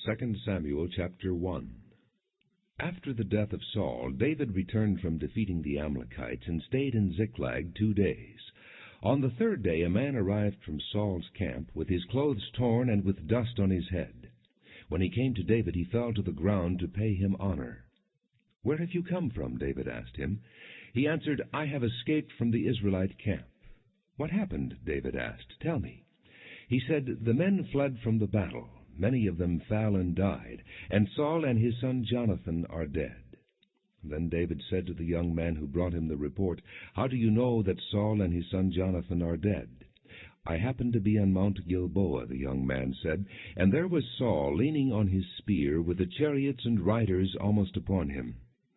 2 Samuel chapter 1. After the death of Saul, David returned from defeating the Amalekites and stayed in Ziklag 2 days. On the third day a man arrived from Saul's camp with his clothes torn and with dust on his head. When he came to David, he fell to the ground to pay him honor. "Where have you come from?" David asked him. He answered, "I have escaped from the Israelite camp." "What happened?" David asked. "Tell me." He said, "The men fled from the battle. Many of them fell and died, and Saul and his son Jonathan are dead." Then David said to the young man who brought him the report, "How do you know that Saul and his son Jonathan are dead?" "I happened to be on Mount Gilboa," the young man said, "and there was Saul leaning on his spear with the chariots and riders almost upon him.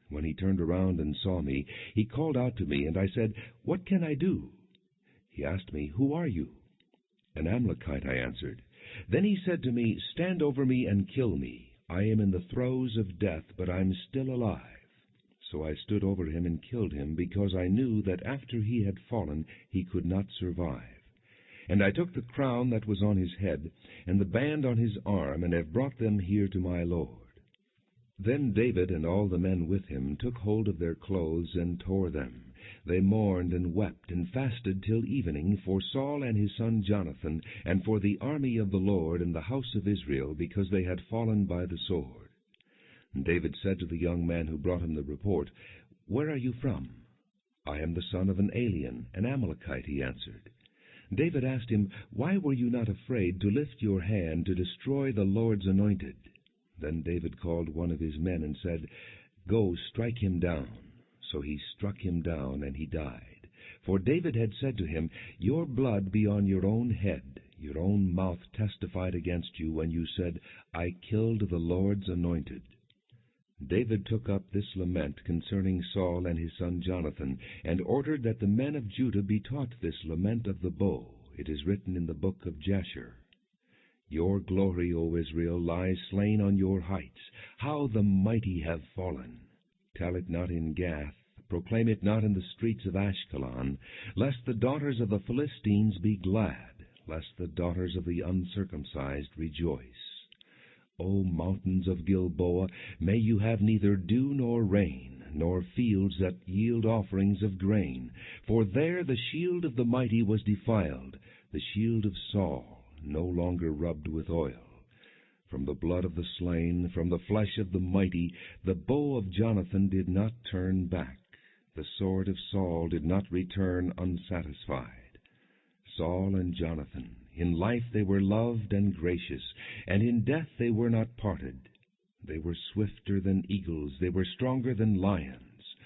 When he turned around and saw me, he called out to me, and I said, 'What can I do?' He asked me, 'Who are you?' 'An Amalekite,' I answered. Then he said to me, 'Stand over me and kill me. I am in the throes of death, but I'm still alive.' So I stood over him and killed him, because I knew that after he had fallen he could not survive. And I took the crown that was on his head, and the band on his arm, and have brought them here to my lord." Then David and all the men with him took hold of their clothes and tore them. They mourned and wept and fasted till evening for Saul and his son Jonathan, and for the army of the Lord and the house of Israel, because they had fallen by the sword. And David said to the young man who brought him the report, "Where are you from?" "I am the son of an alien, an Amalekite," he answered. David asked him, "Why were you not afraid to lift your hand to destroy the Lord's anointed?" Then David called one of his men and said, "Go, strike him down." So he struck him down, and he died. For David had said to him, "Your blood be on your own head. Your own mouth testified against you when you said, 'I killed the Lord's anointed.'" David took up this lament concerning Saul and his son Jonathan, and ordered that the men of Judah be taught this lament of the bow. It is written in the book of Jasher. "Your glory, O Israel, lies slain on your heights. How the mighty have fallen! Tell it not in Gath, proclaim it not in the streets of Ashkelon, lest the daughters of the Philistines be glad, lest the daughters of the uncircumcised rejoice. O mountains of Gilboa, may you have neither dew nor rain, nor fields that yield offerings of grain. For there the shield of the mighty was defiled, the shield of Saul, no longer rubbed with oil. From the blood of the slain, from the flesh of the mighty, the bow of Jonathan did not turn back. The sword of Saul did not return unsatisfied. Saul and Jonathan, in life they were loved and gracious, and in death they were not parted. They were swifter than eagles, they were stronger than lions.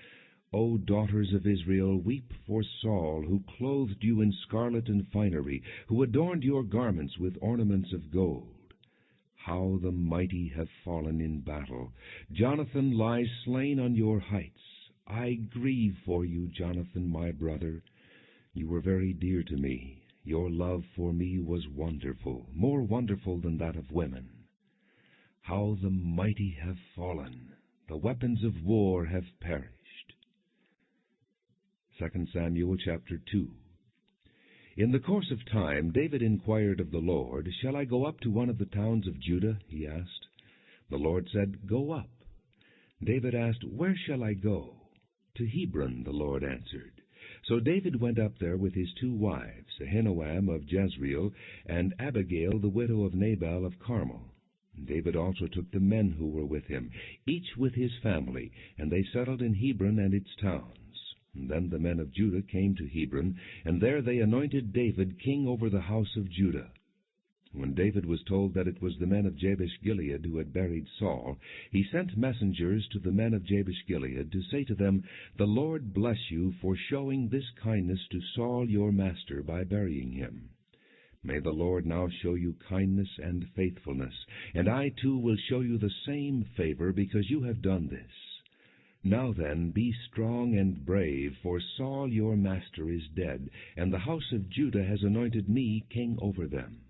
O daughters of Israel, weep for Saul, who clothed you in scarlet and finery, who adorned your garments with ornaments of gold. How the mighty have fallen in battle! Jonathan lies slain on your heights. I grieve for you, Jonathan, my brother. You were very dear to me. Your love for me was wonderful, more wonderful than that of women. How the mighty have fallen! The weapons of war have perished. 2 Samuel chapter 2. In the course of time, David inquired of the Lord, "Shall I go up to one of the towns of Judah?" he asked. The Lord said, "Go up." David asked, "Where shall I go?" "To Hebron," the Lord answered. So David went up there with his 2 wives, Ahinoam of Jezreel, and Abigail the widow of Nabal of Carmel. David also took the men who were with him, each with his family, and they settled in Hebron and its towns. And then the men of Judah came to Hebron, and there they anointed David king over the house of Judah. When David was told that it was the men of Jabesh-Gilead who had buried Saul, he sent messengers to the men of Jabesh-Gilead to say to them, "The Lord bless you for showing this kindness to Saul your master by burying him. May the Lord now show you kindness and faithfulness, and I too will show you the same favor because you have done this. Now then, be strong and brave, for Saul your master is dead, and the house of Judah has anointed me king over them."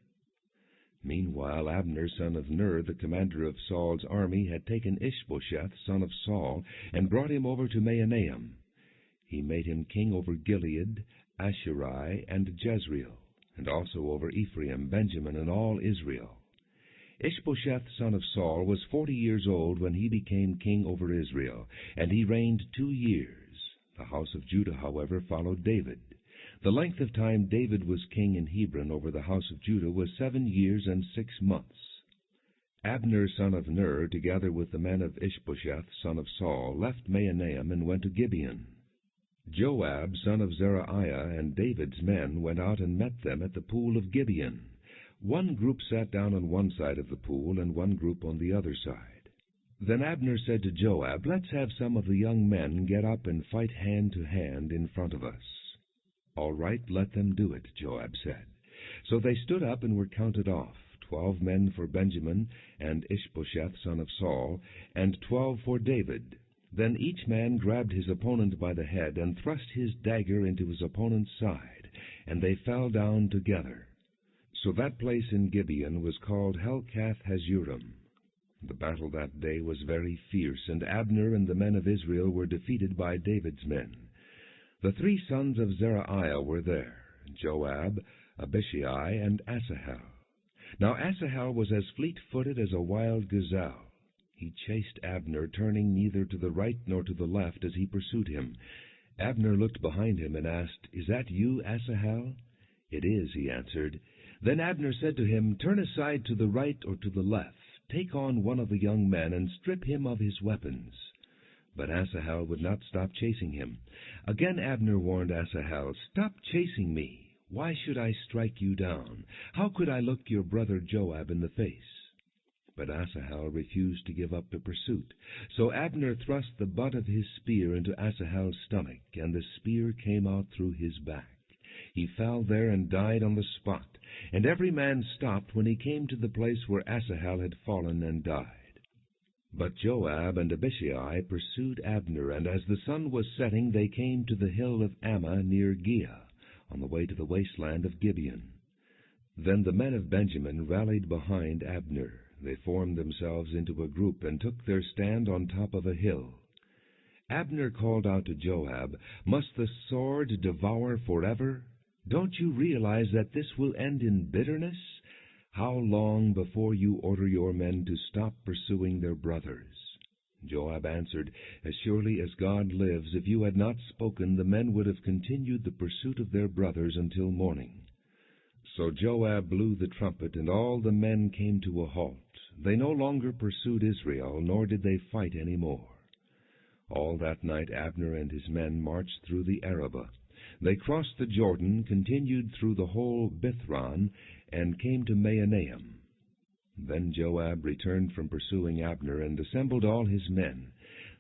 Meanwhile Abner son of Ner, the commander of Saul's army, had taken Ish-Bosheth son of Saul, and brought him over to Mahanaim. He made him king over Gilead, Asherai, and Jezreel, and also over Ephraim, Benjamin, and all Israel. Ish-Bosheth son of Saul was 40 years old when he became king over Israel, and he reigned 2 years. The house of Judah, however, followed David. The length of time David was king in Hebron over the house of Judah was 7 years and 6 months. Abner son of Ner, together with the men of Ish-Bosheth son of Saul, left Mahanaim and went to Gibeon. Joab son of Zeruiah and David's men went out and met them at the pool of Gibeon. One group sat down on one side of the pool, and one group on the other side. Then Abner said to Joab, "Let's have some of the young men get up and fight hand to hand in front of us." "All right, let them do it," Joab said. So they stood up and were counted off, 12 men for Benjamin and Ish-Bosheth son of Saul, and 12 for David. Then each man grabbed his opponent by the head and thrust his dagger into his opponent's side, and they fell down together. So that place in Gibeon was called Helkath-Hazurim. The battle that day was very fierce, and Abner and the men of Israel were defeated by David's men. The 3 sons of Zeruiah were there, Joab, Abishai, and Asahel. Now Asahel was as fleet-footed as a wild gazelle. He chased Abner, turning neither to the right nor to the left as he pursued him. Abner looked behind him and asked, "Is that you, Asahel?" "It is," he answered. Then Abner said to him, "Turn aside to the right or to the left. Take on one of the young men and strip him of his weapons." But Asahel would not stop chasing him. Again Abner warned Asahel, "Stop chasing me. Why should I strike you down? How could I look your brother Joab in the face?" But Asahel refused to give up the pursuit. So Abner thrust the butt of his spear into Asahel's stomach, and the spear came out through his back. He fell there and died on the spot, and every man stopped when he came to the place where Asahel had fallen and died. But Joab and Abishai pursued Abner, and as the sun was setting they came to the hill of Ammah near Giah, on the way to the wasteland of Gibeon. Then the men of Benjamin rallied behind Abner. They formed themselves into a group and took their stand on top of a hill. Abner called out to Joab, "Must the sword devour forever? Don't you realize that this will end in bitterness? How long before you order your men to stop pursuing their brothers?" Joab answered, "As surely as God lives, if you had not spoken, the men would have continued the pursuit of their brothers until morning." So Joab blew the trumpet, and all the men came to a halt. They no longer pursued Israel, nor did they fight any more. All that night Abner and his men marched through the Arabah. They crossed the Jordan, continued through the whole Bithron, and came to Mahanaim. Then Joab returned from pursuing Abner and assembled all his men.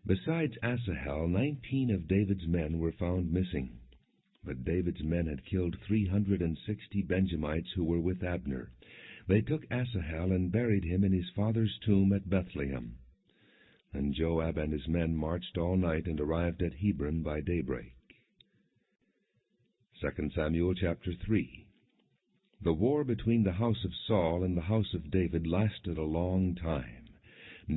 Besides Asahel, 19 of David's men were found missing. But David's men had killed 360 Benjamites who were with Abner. They took Asahel and buried him in his father's tomb at Bethlehem. And Joab and his men marched all night and arrived at Hebron by daybreak. 2 Samuel chapter 3. The war between the house of Saul and the house of David lasted a long time.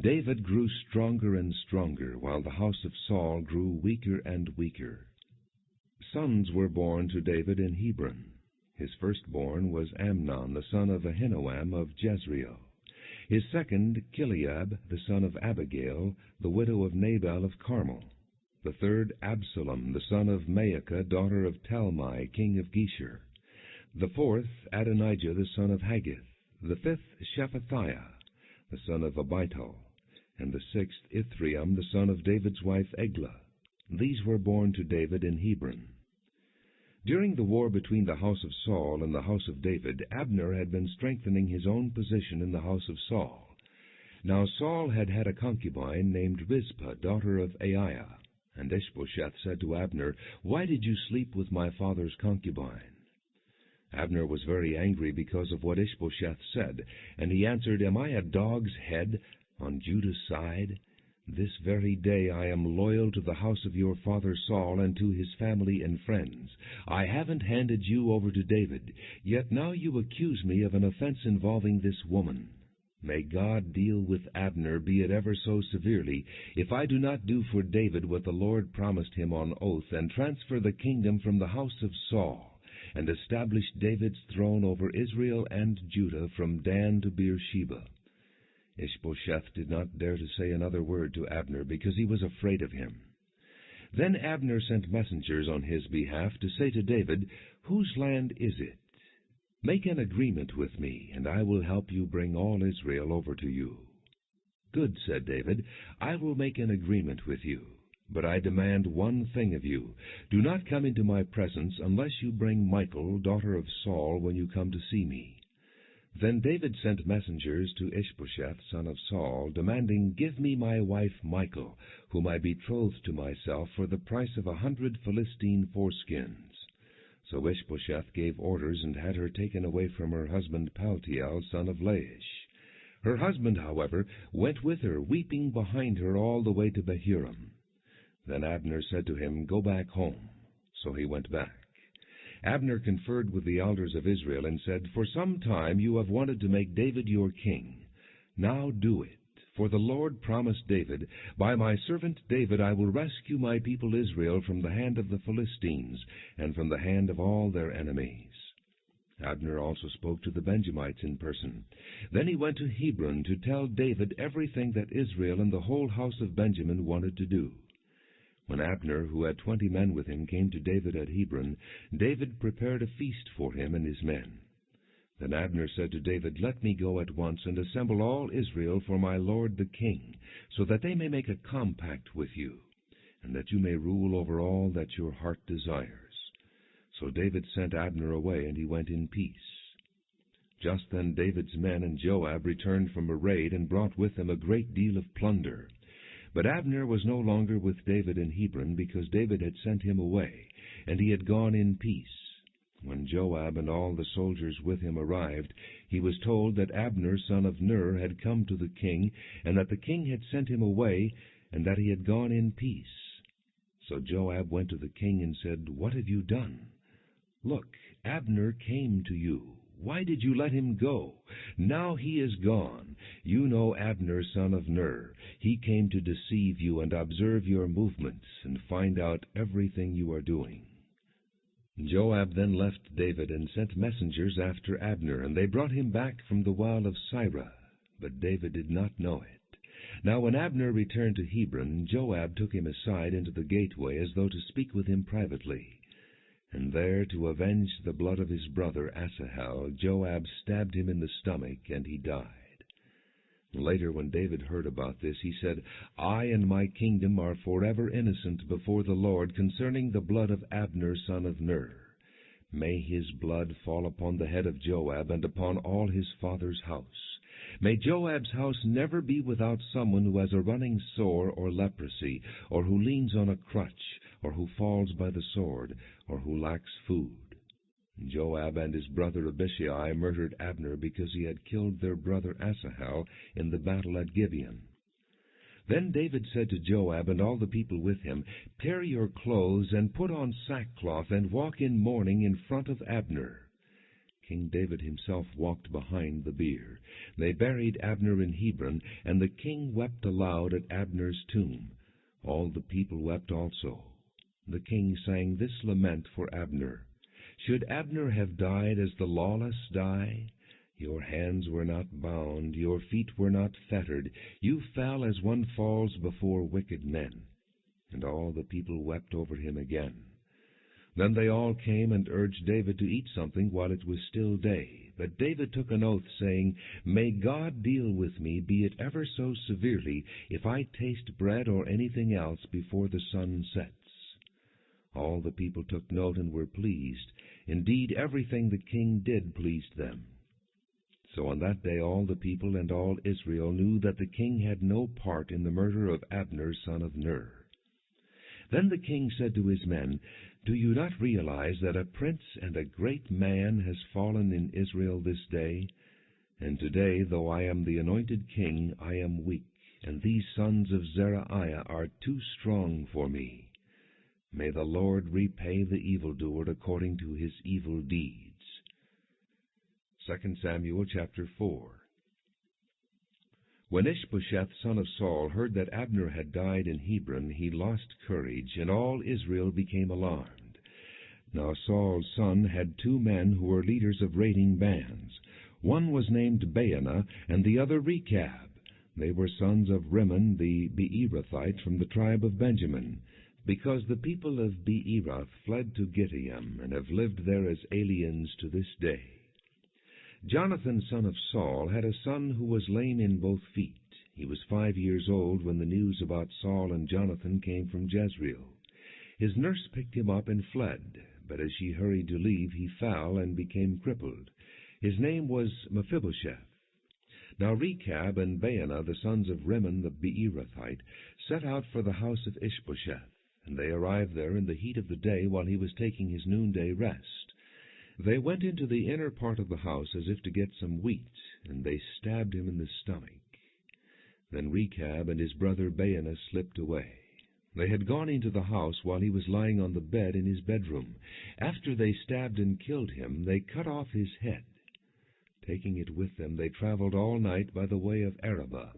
David grew stronger and stronger, while the house of Saul grew weaker and weaker. Sons were born to David in Hebron. His firstborn was Amnon, the son of Ahinoam of Jezreel. His second, Chileab, the son of Abigail, the widow of Nabal of Carmel. The third, Absalom, the son of Maacah, daughter of Talmai, king of Geshur. The fourth, Adonijah, the son of Haggith. The fifth, Shephatiah, the son of Abital. And the sixth, Ithream, the son of David's wife Eglah. These were born to David in Hebron. During the war between the house of Saul and the house of David, Abner had been strengthening his own position in the house of Saul. Now Saul had had a concubine named Rizpah, daughter of Aiah. And Ish-Bosheth said to Abner, "Why did you sleep with my father's concubine?" Abner was very angry because of what Ish-Bosheth said, and he answered, "Am I a dog's head on Judah's side? This very day I am loyal to the house of your father Saul and to his family and friends. I haven't handed you over to David, yet now you accuse me of an offense involving this woman. May God deal with Abner, be it ever so severely, if I do not do for David what the Lord promised him on oath, and transfer the kingdom from the house of Saul, and establish David's throne over Israel and Judah from Dan to Beersheba." Ish-Bosheth did not dare to say another word to Abner, because he was afraid of him. Then Abner sent messengers on his behalf to say to David, "Whose land is it? Make an agreement with me, and I will help you bring all Israel over to you." "Good," said David, "I will make an agreement with you. But I demand one thing of you. Do not come into my presence unless you bring Michal, daughter of Saul, when you come to see me." Then David sent messengers to Ish-Bosheth, son of Saul, demanding, "Give me my wife Michal, whom I betrothed to myself, for the price of 100 Philistine foreskins." So Ish-Bosheth gave orders and had her taken away from her husband Paltiel, son of Laish. Her husband, however, went with her, weeping behind her all the way to Bahurim. Then Abner said to him, "Go back home." So he went back. Abner conferred with the elders of Israel and said, "For some time you have wanted to make David your king. Now do it, for the Lord promised David, 'By my servant David I will rescue my people Israel from the hand of the Philistines and from the hand of all their enemies.'" Abner also spoke to the Benjamites in person. Then he went to Hebron to tell David everything that Israel and the whole house of Benjamin wanted to do. When Abner, who had 20 men with him, came to David at Hebron, David prepared a feast for him and his men. Then Abner said to David, "Let me go at once and assemble all Israel for my lord the king, so that they may make a compact with you, and that you may rule over all that your heart desires." So David sent Abner away, and he went in peace. Just then David's men and Joab returned from a raid and brought with them a great deal of plunder. But Abner was no longer with David in Hebron, because David had sent him away, and he had gone in peace. When Joab and all the soldiers with him arrived, he was told that Abner, son of Ner, had come to the king, and that the king had sent him away, and that he had gone in peace. So Joab went to the king and said, "What have you done? Look, Abner came to you. Why did you let him go? Now he is gone. You know Abner, son of Ner. He came to deceive you and observe your movements and find out everything you are doing." Joab then left David and sent messengers after Abner, and they brought him back from the well of Sirah, but David did not know it. Now when Abner returned to Hebron, Joab took him aside into the gateway as though to speak with him privately. And there, to avenge the blood of his brother Asahel, Joab stabbed him in the stomach, and he died. Later, when David heard about this, he said, "I and my kingdom are forever innocent before the Lord concerning the blood of Abner, son of Ner. May his blood fall upon the head of Joab and upon all his father's house. May Joab's house never be without someone who has a running sore or leprosy, or who leans on a crutch, or who falls by the sword, or who lacks food." Joab and his brother Abishai murdered Abner because he had killed their brother Asahel in the battle at Gibeon. Then David said to Joab and all the people with him, "Tear your clothes and put on sackcloth and walk in mourning in front of Abner." King David himself walked behind the bier. They buried Abner in Hebron, and the king wept aloud at Abner's tomb. All the people wept also. The king sang this lament for Abner: "Should Abner have died as the lawless die? Your hands were not bound, your feet were not fettered. You fell as one falls before wicked men." And all the people wept over him again. Then they all came and urged David to eat something while it was still day. But David took an oath, saying, "May God deal with me, be it ever so severely, if I taste bread or anything else before the sun sets." All the people took note and were pleased. Indeed, everything the king did pleased them. So on that day all the people and all Israel knew that the king had no part in the murder of Abner, son of Ner. Then the king said to his men, "Do you not realize that a prince and a great man has fallen in Israel this day? And today, though I am the anointed king, I am weak, and these sons of Zeruiah are too strong for me. May the Lord repay the evildoer according to his evil deeds." 2 Samuel chapter 4. When Ish-Bosheth, son of Saul, heard that Abner had died in Hebron, he lost courage, and all Israel became alarmed. Now Saul's son had 2 men who were leaders of raiding bands. One was named Baanah, and the other Rechab. They were sons of Rimmon the Beerothite from the tribe of Benjamin, because the people of Beeroth fled to Gittim, and have lived there as aliens to this day. Jonathan son of Saul had a son who was lame in both feet. He was 5 years old when the news about Saul and Jonathan came from Jezreel. His nurse picked him up and fled, but as she hurried to leave, he fell and became crippled. His name was Mephibosheth. Now Rechab and Baanah, the sons of Rimmon the Beerothite, set out for the house of Ish-Bosheth, and they arrived there in the heat of the day while he was taking his noonday rest. They went into the inner part of the house as if to get some wheat, and they stabbed him in the stomach. Then Rechab and his brother Baanah slipped away. They had gone into the house while he was lying on the bed in his bedroom. After they stabbed and killed him, they cut off his head. Taking it with them, they traveled all night by the way of Arabah.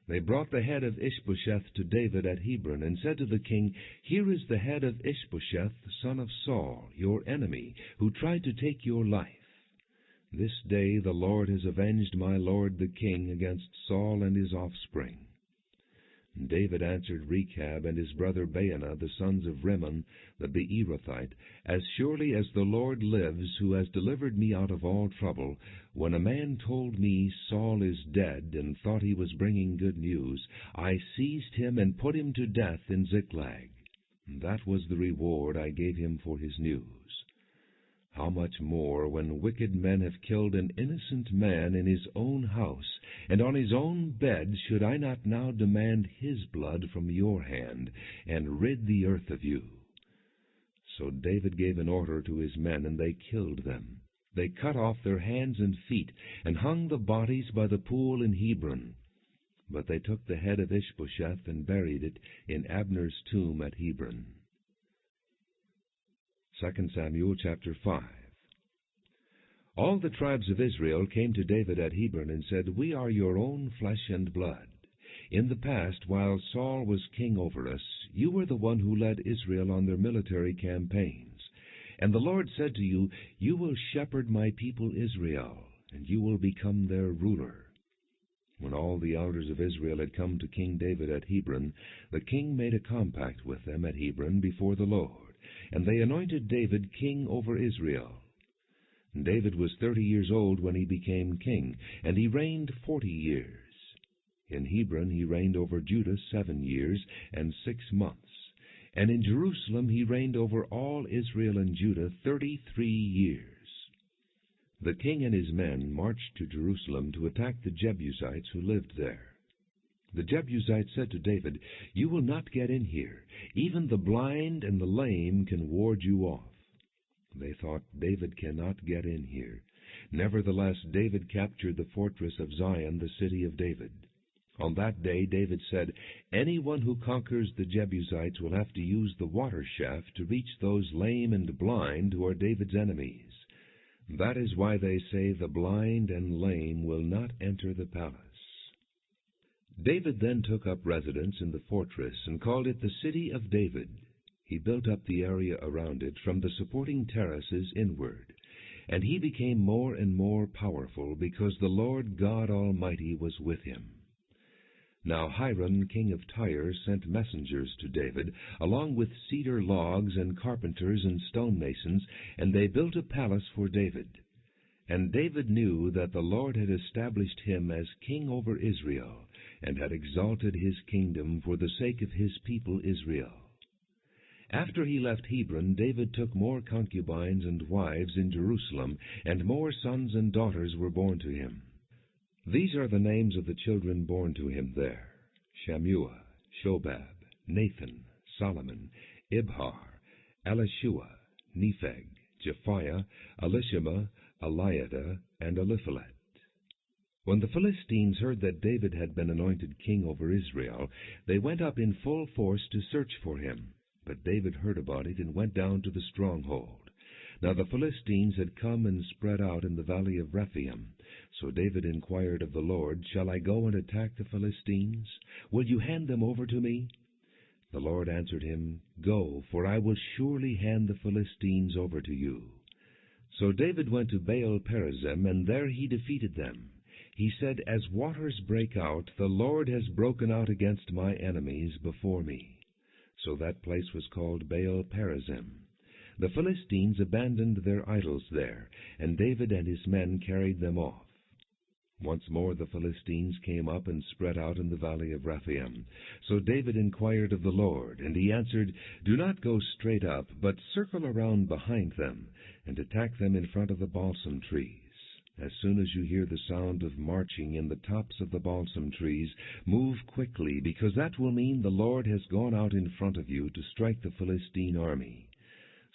They brought the head of Ish-Bosheth to David at Hebron, and said to the king, "Here is the head of Ish-Bosheth, son of Saul, your enemy, who tried to take your life. This day the Lord has avenged my lord the king against Saul and his offspring." And David answered Rechab and his brother Baanah, the sons of Rimmon the Beerothite, "As surely as the Lord lives, who has delivered me out of all trouble, when a man told me Saul is dead, and thought he was bringing good news, I seized him and put him to death in Ziklag. That was the reward I gave him for his news. How much more, when wicked men have killed an innocent man in his own house, and on his own bed, should I not now demand his blood from your hand, and rid the earth of you?" So David gave an order to his men, and they killed them. They cut off their hands and feet, and hung the bodies by the pool in Hebron. But they took the head of Ish-Bosheth and buried it in Abner's tomb at Hebron. 2 Samuel chapter 5. All the tribes of Israel came to David at Hebron and said, "We are your own flesh and blood. In the past, while Saul was king over us, you were the one who led Israel on their military campaigns. And the Lord said to you, 'You will shepherd my people Israel, and you will become their ruler.'" When all the elders of Israel had come to King David at Hebron, the king made a compact with them at Hebron before the Lord, and they anointed David king over Israel. David was 30 years old when he became king, and he reigned 40 years. In Hebron he reigned over Judah 7 years and 6 months, and in Jerusalem he reigned over all Israel and Judah 33 years. The king and his men marched to Jerusalem to attack the Jebusites who lived there. The Jebusites said to David, "You will not get in here. Even the blind and the lame can ward you off." They thought, "David cannot get in here." Nevertheless, David captured the fortress of Zion, the city of David. On that day David said, "Anyone who conquers the Jebusites will have to use the water shaft to reach those lame and blind who are David's enemies. That is why they say the blind and lame will not enter the palace." David then took up residence in the fortress and called it the City of David. He built up the area around it from the supporting terraces inward, and he became more and more powerful because the Lord God Almighty was with him. Now Hiram, king of Tyre, sent messengers to David, along with cedar logs and carpenters and stonemasons, and they built a palace for David. And David knew that the Lord had established him as king over Israel, and had exalted his kingdom for the sake of his people Israel. After he left Hebron, David took more concubines and wives in Jerusalem, and more sons and daughters were born to him. These are the names of the children born to him there: Shammua, Shobab, Nathan, Solomon, Ibhar, Elishua, Nepheg, Japhiah, Elishama, Eliada, and Eliphalet. When the Philistines heard that David had been anointed king over Israel, they went up in full force to search for him. But David heard about it and went down to the stronghold. Now the Philistines had come and spread out in the valley of Rephaim. So David inquired of the Lord, "Shall I go and attack the Philistines? Will you hand them over to me?" The Lord answered him, "Go, for I will surely hand the Philistines over to you." So David went to Baal-perazim, and there he defeated them. He said, "As waters break out, the Lord has broken out against my enemies before me." So that place was called Baal-perazim. The Philistines abandoned their idols there, and David and his men carried them off. Once more the Philistines came up and spread out in the valley of Rephaim. So David inquired of the Lord, and he answered, "Do not go straight up, but circle around behind them, and attack them in front of the balsam trees. As soon as you hear the sound of marching in the tops of the balsam trees, move quickly, because that will mean the Lord has gone out in front of you to strike the Philistine army."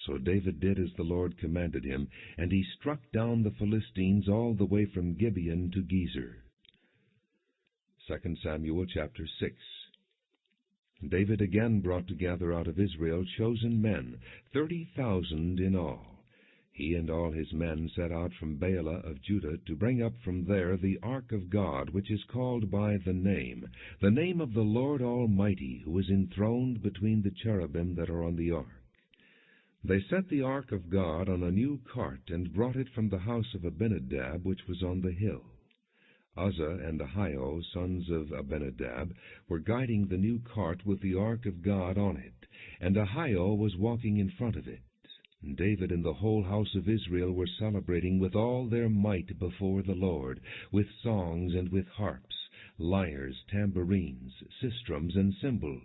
So David did as the Lord commanded him, and he struck down the Philistines all the way from Gibeon to Gezer. 2 Samuel chapter 6. David again brought together out of Israel chosen men, 30,000 in all. He and all his men set out from Baalah of Judah to bring up from there the ark of God, which is called by the name of the Lord Almighty, who is enthroned between the cherubim that are on the ark. They set the ark of God on a new cart, and brought it from the house of Abinadab, which was on the hill. Uzzah and Ahio, sons of Abinadab, were guiding the new cart with the ark of God on it, and Ahio was walking in front of it. David and the whole house of Israel were celebrating with all their might before the Lord, with songs and with harps, lyres, tambourines, sistrums, and cymbals.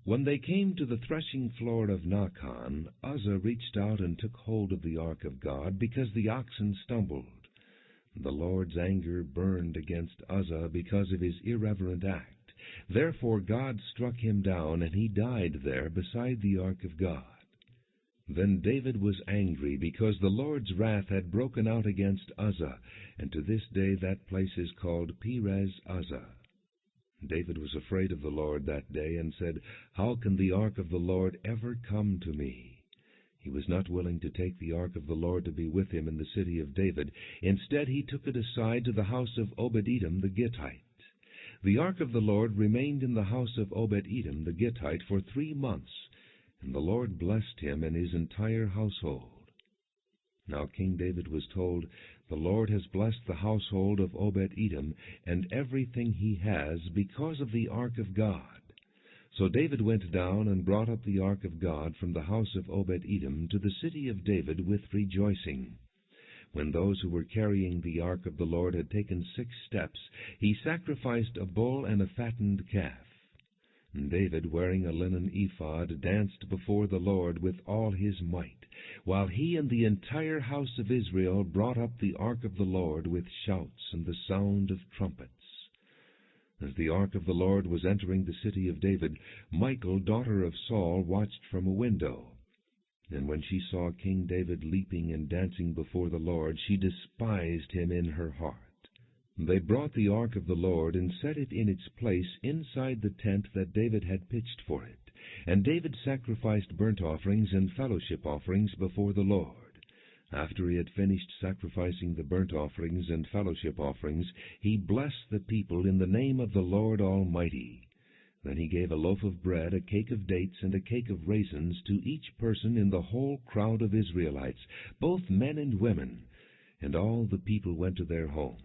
When they came to the threshing floor of Nachan, Uzzah reached out and took hold of the ark of God, because the oxen stumbled. The Lord's anger burned against Uzzah because of his irreverent act. Therefore God struck him down, and he died there beside the ark of God. Then David was angry because the Lord's wrath had broken out against Uzzah, and to this day that place is called Perez-Uzzah. David was afraid of the Lord that day, and said, "How can the ark of the Lord ever come to me?" He was not willing to take the ark of the Lord to be with him in the city of David. Instead, he took it aside to the house of Obed-Edom the Gittite. The ark of the Lord remained in the house of Obed-Edom the Gittite for 3 months, and the Lord blessed him and his entire household. Now King David was told, "The Lord has blessed the household of Obed-Edom and everything he has because of the ark of God." So David went down and brought up the ark of God from the house of Obed-Edom to the city of David with rejoicing. When those who were carrying the ark of the Lord had taken 6 steps, he sacrificed a bull and a fattened calf. David, wearing a linen ephod, danced before the Lord with all his might, while he and the entire house of Israel brought up the ark of the Lord with shouts and the sound of trumpets. As the ark of the Lord was entering the city of David, Michal, daughter of Saul, watched from a window. And when she saw King David leaping and dancing before the Lord, she despised him in her heart. They brought the ark of the Lord and set it in its place inside the tent that David had pitched for it. And David sacrificed burnt offerings and fellowship offerings before the Lord. After he had finished sacrificing the burnt offerings and fellowship offerings, he blessed the people in the name of the Lord Almighty. Then he gave a loaf of bread, a cake of dates, and a cake of raisins to each person in the whole crowd of Israelites, both men and women, and all the people went to their homes.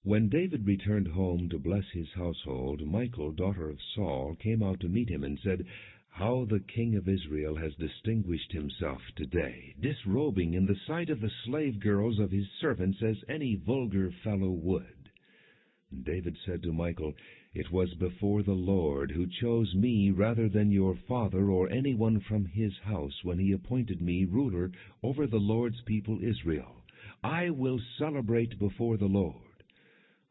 When David returned home to bless his household, Michal, daughter of Saul, came out to meet him and said, "How the king of Israel has distinguished himself today, disrobing in the sight of the slave girls of his servants as any vulgar fellow would." David said to Michal, "It was before the Lord who chose me rather than your father or anyone from his house when he appointed me ruler over the Lord's people Israel. I will celebrate before the Lord.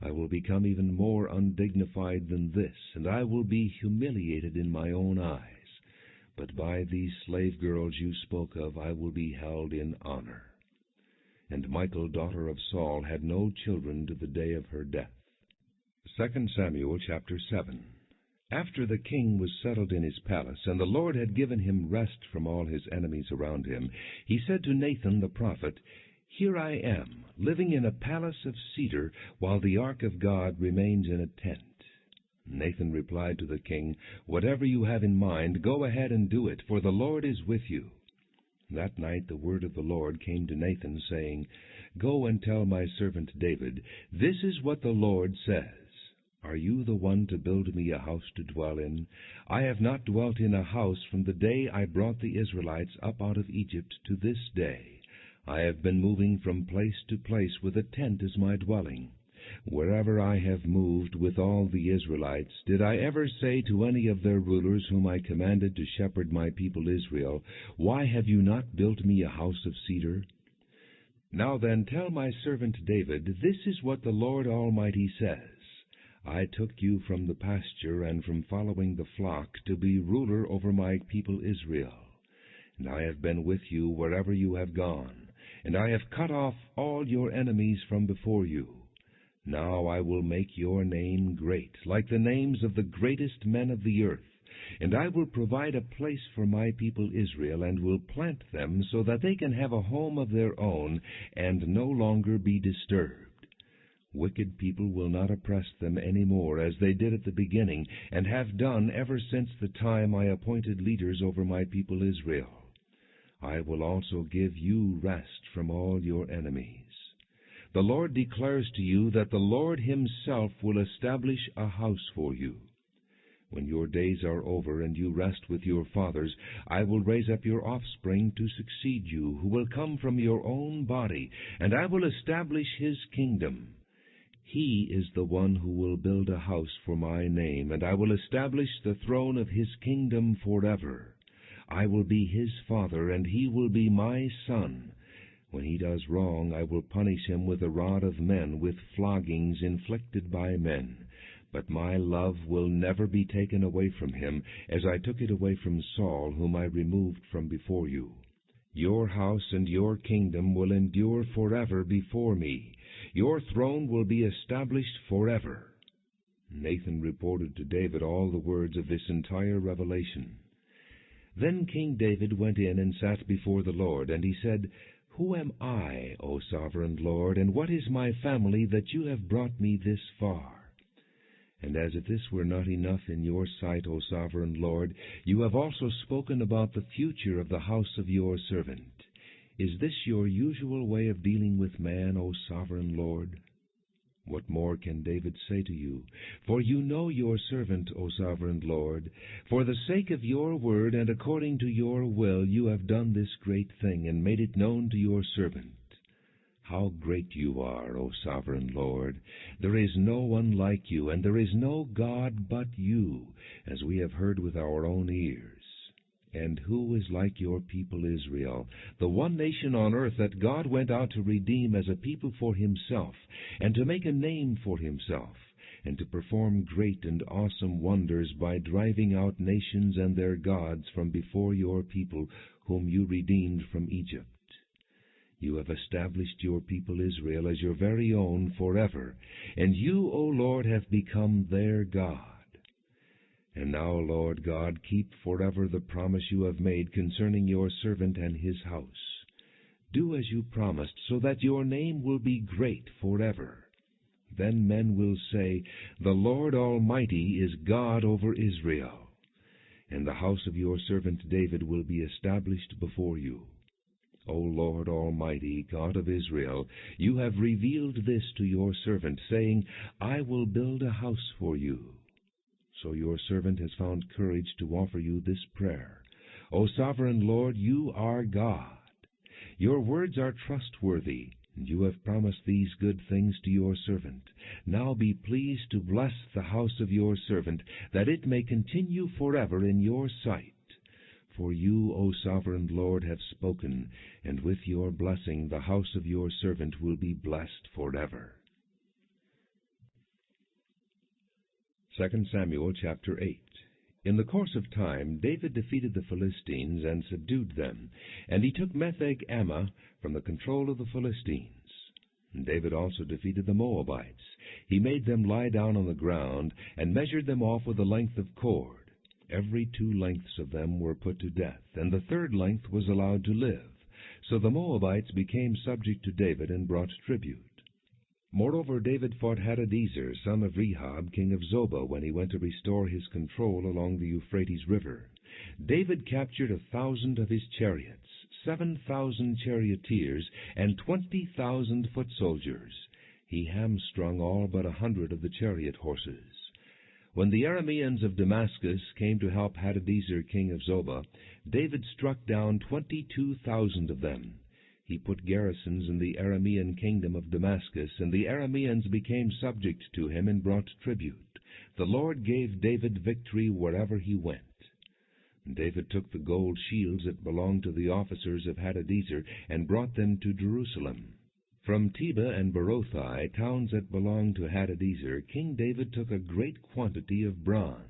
I will become even more undignified than this, and I will be humiliated in my own eyes. But by these slave girls you spoke of, I will be held in honor." And Michal, daughter of Saul, had no children to the day of her death. 2 Samuel chapter 7. After the king was settled in his palace, and the Lord had given him rest from all his enemies around him, he said to Nathan the prophet, "Here I am, living in a palace of cedar, while the ark of God remains in a tent." Nathan replied to the king, "Whatever you have in mind, go ahead and do it, for the Lord is with you." That night the word of the Lord came to Nathan, saying, Go and tell my servant David, This is what the Lord says. Are you the one to build me a house to dwell in? I have not dwelt in a house from the day I brought the Israelites up out of Egypt to this day. I have been moving from place to place with a tent as my dwelling. Wherever I have moved with all the Israelites, did I ever say to any of their rulers whom I commanded to shepherd my people Israel, Why have you not built me a house of cedar? Now then, tell my servant David, This is what the Lord Almighty says. I took you from the pasture and from following the flock to be ruler over my people Israel. And I have been with you wherever you have gone, and I have cut off all your enemies from before you. Now I will make your name great, like the names of the greatest men of the earth, and I will provide a place for my people Israel, and will plant them so that they can have a home of their own, and no longer be disturbed. Wicked people will not oppress them any more, as they did at the beginning, and have done ever since the time I appointed leaders over my people Israel. I will also give you rest from all your enemies. The Lord declares to you that the Lord Himself will establish a house for you. When your days are over and you rest with your fathers, I will raise up your offspring to succeed you, who will come from your own body, and I will establish His kingdom. He is the one who will build a house for my name, and I will establish the throne of His kingdom forever. I will be His father, and He will be my son. When he does wrong, I will punish him with a rod of men, with floggings inflicted by men. But my love will never be taken away from him, as I took it away from Saul, whom I removed from before you. Your house and your kingdom will endure forever before me. Your throne will be established forever. Nathan reported to David all the words of this entire revelation. Then King David went in and sat before the Lord, and he said, Who am I, O sovereign Lord, and what is my family that you have brought me this far? And as if this were not enough in your sight, O sovereign Lord, you have also spoken about the future of the house of your servant. Is this your usual way of dealing with man, O sovereign Lord? What more can David say to you? For you know your servant, O sovereign Lord. For the sake of your word and according to your will you have done this great thing, and made it known to your servant. How great you are, O sovereign Lord! There is no one like you, and there is no God but you, as we have heard with our own ears. And who is like your people Israel, the one nation on earth that God went out to redeem as a people for Himself, and to make a name for Himself, and to perform great and awesome wonders by driving out nations and their gods from before your people, whom you redeemed from Egypt? You have established your people Israel as your very own forever, and you, O Lord, have become their God. And now, Lord God, keep forever the promise you have made concerning your servant and his house. Do as you promised, so that your name will be great forever. Then men will say, The Lord Almighty is God over Israel. And the house of your servant David will be established before you. O Lord Almighty, God of Israel, you have revealed this to your servant, saying, I will build a house for you. So your servant has found courage to offer you this prayer. O sovereign Lord, you are God. Your words are trustworthy, and you have promised these good things to your servant. Now be pleased to bless the house of your servant, that it may continue forever in your sight. For you, O sovereign Lord, have spoken, and with your blessing the house of your servant will be blessed forever. 2 Samuel chapter 8. In the course of time, David defeated the Philistines and subdued them, and he took Metheg-Ammah from the control of the Philistines. And David also defeated the Moabites. He made them lie down on the ground, and measured them off with a length of cord. Every 2 lengths of them were put to death, and the 3rd length was allowed to live. So the Moabites became subject to David and brought tribute. Moreover, David fought Hadadezer, son of Rehob, king of Zobah, when he went to restore his control along the Euphrates River. David captured 1,000 of his chariots, 7,000 charioteers, and 20,000 foot soldiers. He hamstrung all but 100 of the chariot horses. When the Arameans of Damascus came to help Hadadezer king of Zobah, David struck down 22,000 of them. He put garrisons in the Aramean kingdom of Damascus, and the Arameans became subject to him and brought tribute. The Lord gave David victory wherever he went. David took the gold shields that belonged to the officers of Hadadezer and brought them to Jerusalem. From Teba and Berothai, towns that belonged to Hadadezer, King David took a great quantity of bronze.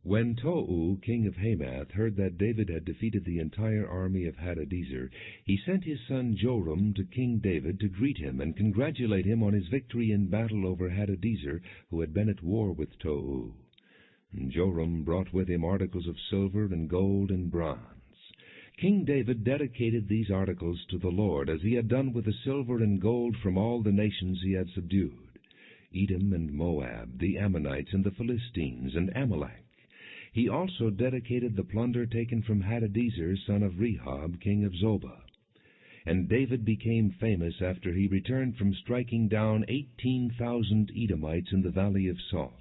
When Tou, king of Hamath, heard that David had defeated the entire army of Hadadezer, he sent his son Joram to King David to greet him and congratulate him on his victory in battle over Hadadezer, who had been at war with Tou. Joram brought with him articles of silver and gold and bronze. King David dedicated these articles to the Lord, as he had done with the silver and gold from all the nations he had subdued, Edom and Moab, the Ammonites and the Philistines, and Amalek. He also dedicated the plunder taken from Hadadezer, son of Rehob, king of Zobah. And David became famous after he returned from striking down 18,000 Edomites in the valley of Salt.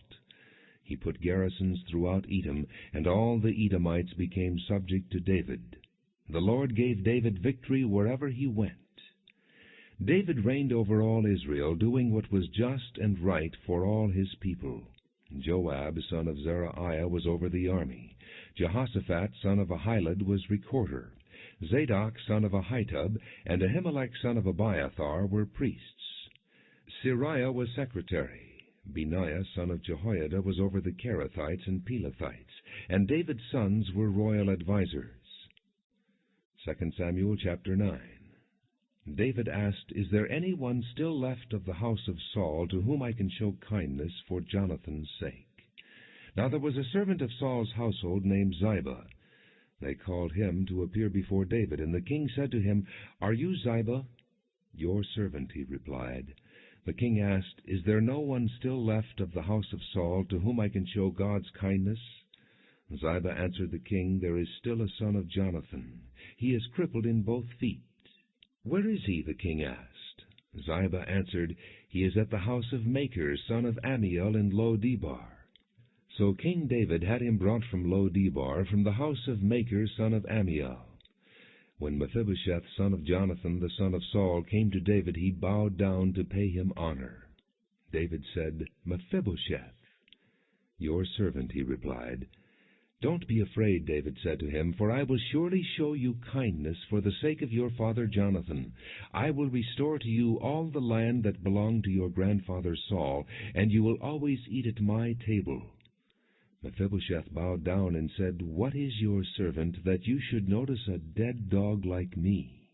He put garrisons throughout Edom, and all the Edomites became subject to David. The Lord gave David victory wherever he went. David reigned over all Israel, doing what was just and right for all his people. Joab, son of Zeruiah, was over the army. Jehoshaphat, son of Ahilud, was recorder. Zadok, son of Ahitub, and Ahimelech, son of Abiathar, were priests. Sariah was secretary. Benaiah, son of Jehoiada, was over the Kerethites and Pelethites, and David's sons were royal advisers. 2 Samuel chapter 9. David asked, "Is there any one still left of the house of Saul to whom I can show kindness for Jonathan's sake?" Now there was a servant of Saul's household named Ziba. They called him to appear before David, and the king said to him, "Are you Ziba?" "Your servant," he replied. The king asked, "Is there no one still left of the house of Saul to whom I can show God's kindness?" Ziba answered the king, "There is still a son of Jonathan. He is crippled in both feet." "Where is he?" the king asked. Ziba answered, "He is at the house of Machir, son of Ammiel, in Lo-debar." So King David had him brought from Lo-debar, from the house of Machir, son of Ammiel. When Mephibosheth, son of Jonathan, the son of Saul, came to David, he bowed down to pay him honor. David said, "Mephibosheth." "Your servant," he replied. "Don't be afraid," David said to him, "for I will surely show you kindness for the sake of your father Jonathan. I will restore to you all the land that belonged to your grandfather Saul, and you will always eat at my table." Mephibosheth bowed down and said, "What is your servant, that you should notice a dead dog like me?"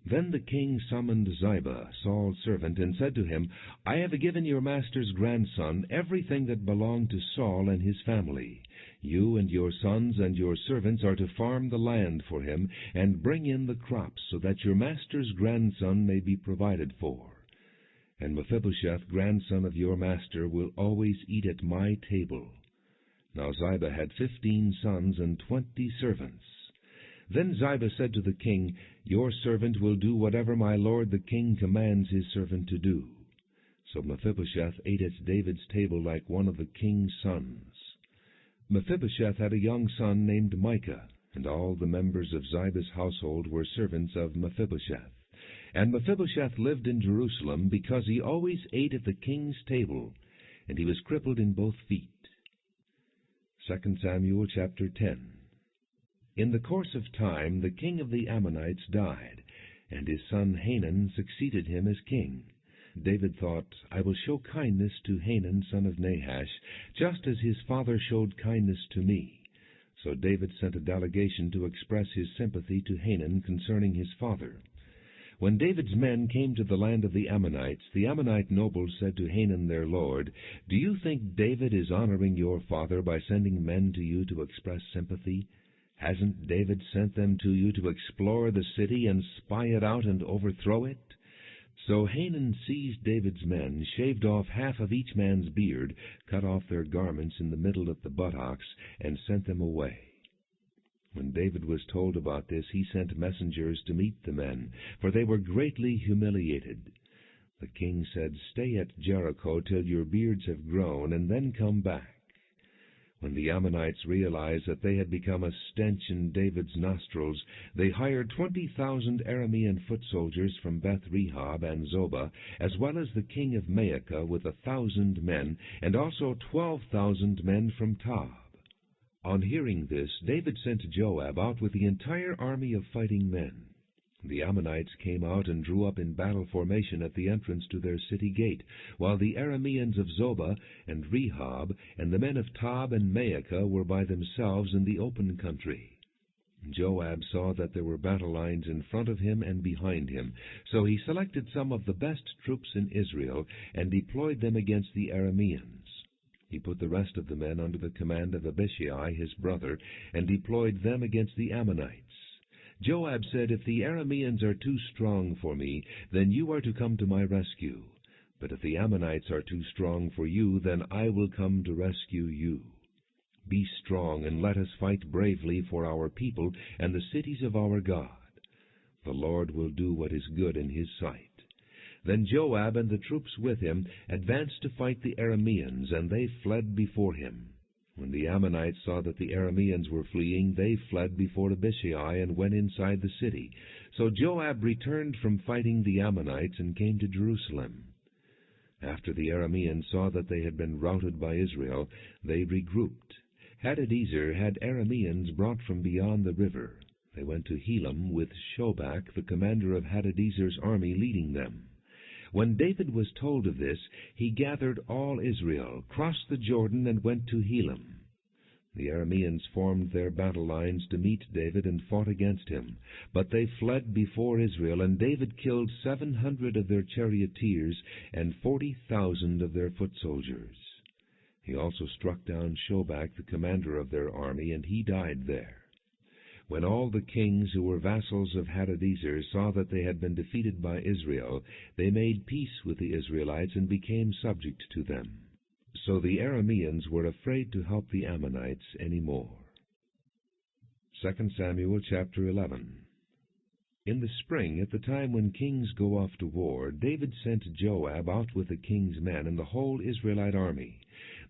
Then the king summoned Ziba, Saul's servant, and said to him, "I have given your master's grandson everything that belonged to Saul and his family. You and your sons and your servants are to farm the land for him, and bring in the crops, so that your master's grandson may be provided for. And Mephibosheth, grandson of your master, will always eat at my table." Now Ziba had 15 sons and 20 servants. Then Ziba said to the king, "Your servant will do whatever my lord the king commands his servant to do." So Mephibosheth ate at David's table like one of the king's sons. Mephibosheth had a young son named Micah, and all the members of Ziba's household were servants of Mephibosheth. And Mephibosheth lived in Jerusalem, because he always ate at the king's table, and he was crippled in both feet. 2 Samuel chapter 10. In the course of time the king of the Ammonites died, and his son Hanun succeeded him as king. David thought, "I will show kindness to Hanun son of Nahash, just as his father showed kindness to me." So David sent a delegation to express his sympathy to Hanun concerning his father. When David's men came to the land of the Ammonites, the Ammonite nobles said to Hanun their lord, "Do you think David is honoring your father by sending men to you to express sympathy? Hasn't David sent them to you to explore the city and spy it out and overthrow it?" So Hanun seized David's men, shaved off half of each man's beard, cut off their garments in the middle at the buttocks, and sent them away. When David was told about this, he sent messengers to meet the men, for they were greatly humiliated. The king said, "Stay at Jericho till your beards have grown, and then come back." When the Ammonites realized that they had become a stench in David's nostrils, they hired 20,000 Aramean foot soldiers from Beth-rehob and Zobah, as well as the king of Maacah with 1,000 men, and also 12,000 men from Tob. On hearing this, David sent Joab out with the entire army of fighting men. The Ammonites came out and drew up in battle formation at the entrance to their city gate, while the Arameans of Zobah and Rehob and the men of Tob and Maacah were by themselves in the open country. Joab saw that there were battle lines in front of him and behind him, so he selected some of the best troops in Israel and deployed them against the Arameans. He put the rest of the men under the command of Abishai his brother, and deployed them against the Ammonites. Joab said, "If the Arameans are too strong for me, then you are to come to my rescue. But if the Ammonites are too strong for you, then I will come to rescue you. Be strong, and let us fight bravely for our people and the cities of our God. The Lord will do what is good in his sight." Then Joab and the troops with him advanced to fight the Arameans, and they fled before him. When the Ammonites saw that the Arameans were fleeing, they fled before Abishai and went inside the city. So Joab returned from fighting the Ammonites and came to Jerusalem. After the Arameans saw that they had been routed by Israel, they regrouped. Hadadezer had Arameans brought from beyond the river. They went to Helam with Shobach, the commander of Hadadezer's army, leading them. When David was told of this, he gathered all Israel, crossed the Jordan, and went to Helam. The Arameans formed their battle lines to meet David and fought against him. But they fled before Israel, and David killed 700 of their charioteers and 40,000 of their foot soldiers. He also struck down Shobach, the commander of their army, and he died there. When all the kings who were vassals of Hadadezer saw that they had been defeated by Israel, they made peace with the Israelites and became subject to them. So the Arameans were afraid to help the Ammonites any more. 2 Samuel chapter 11. In the spring, at the time when kings go off to war, David sent Joab out with the king's men and the whole Israelite army.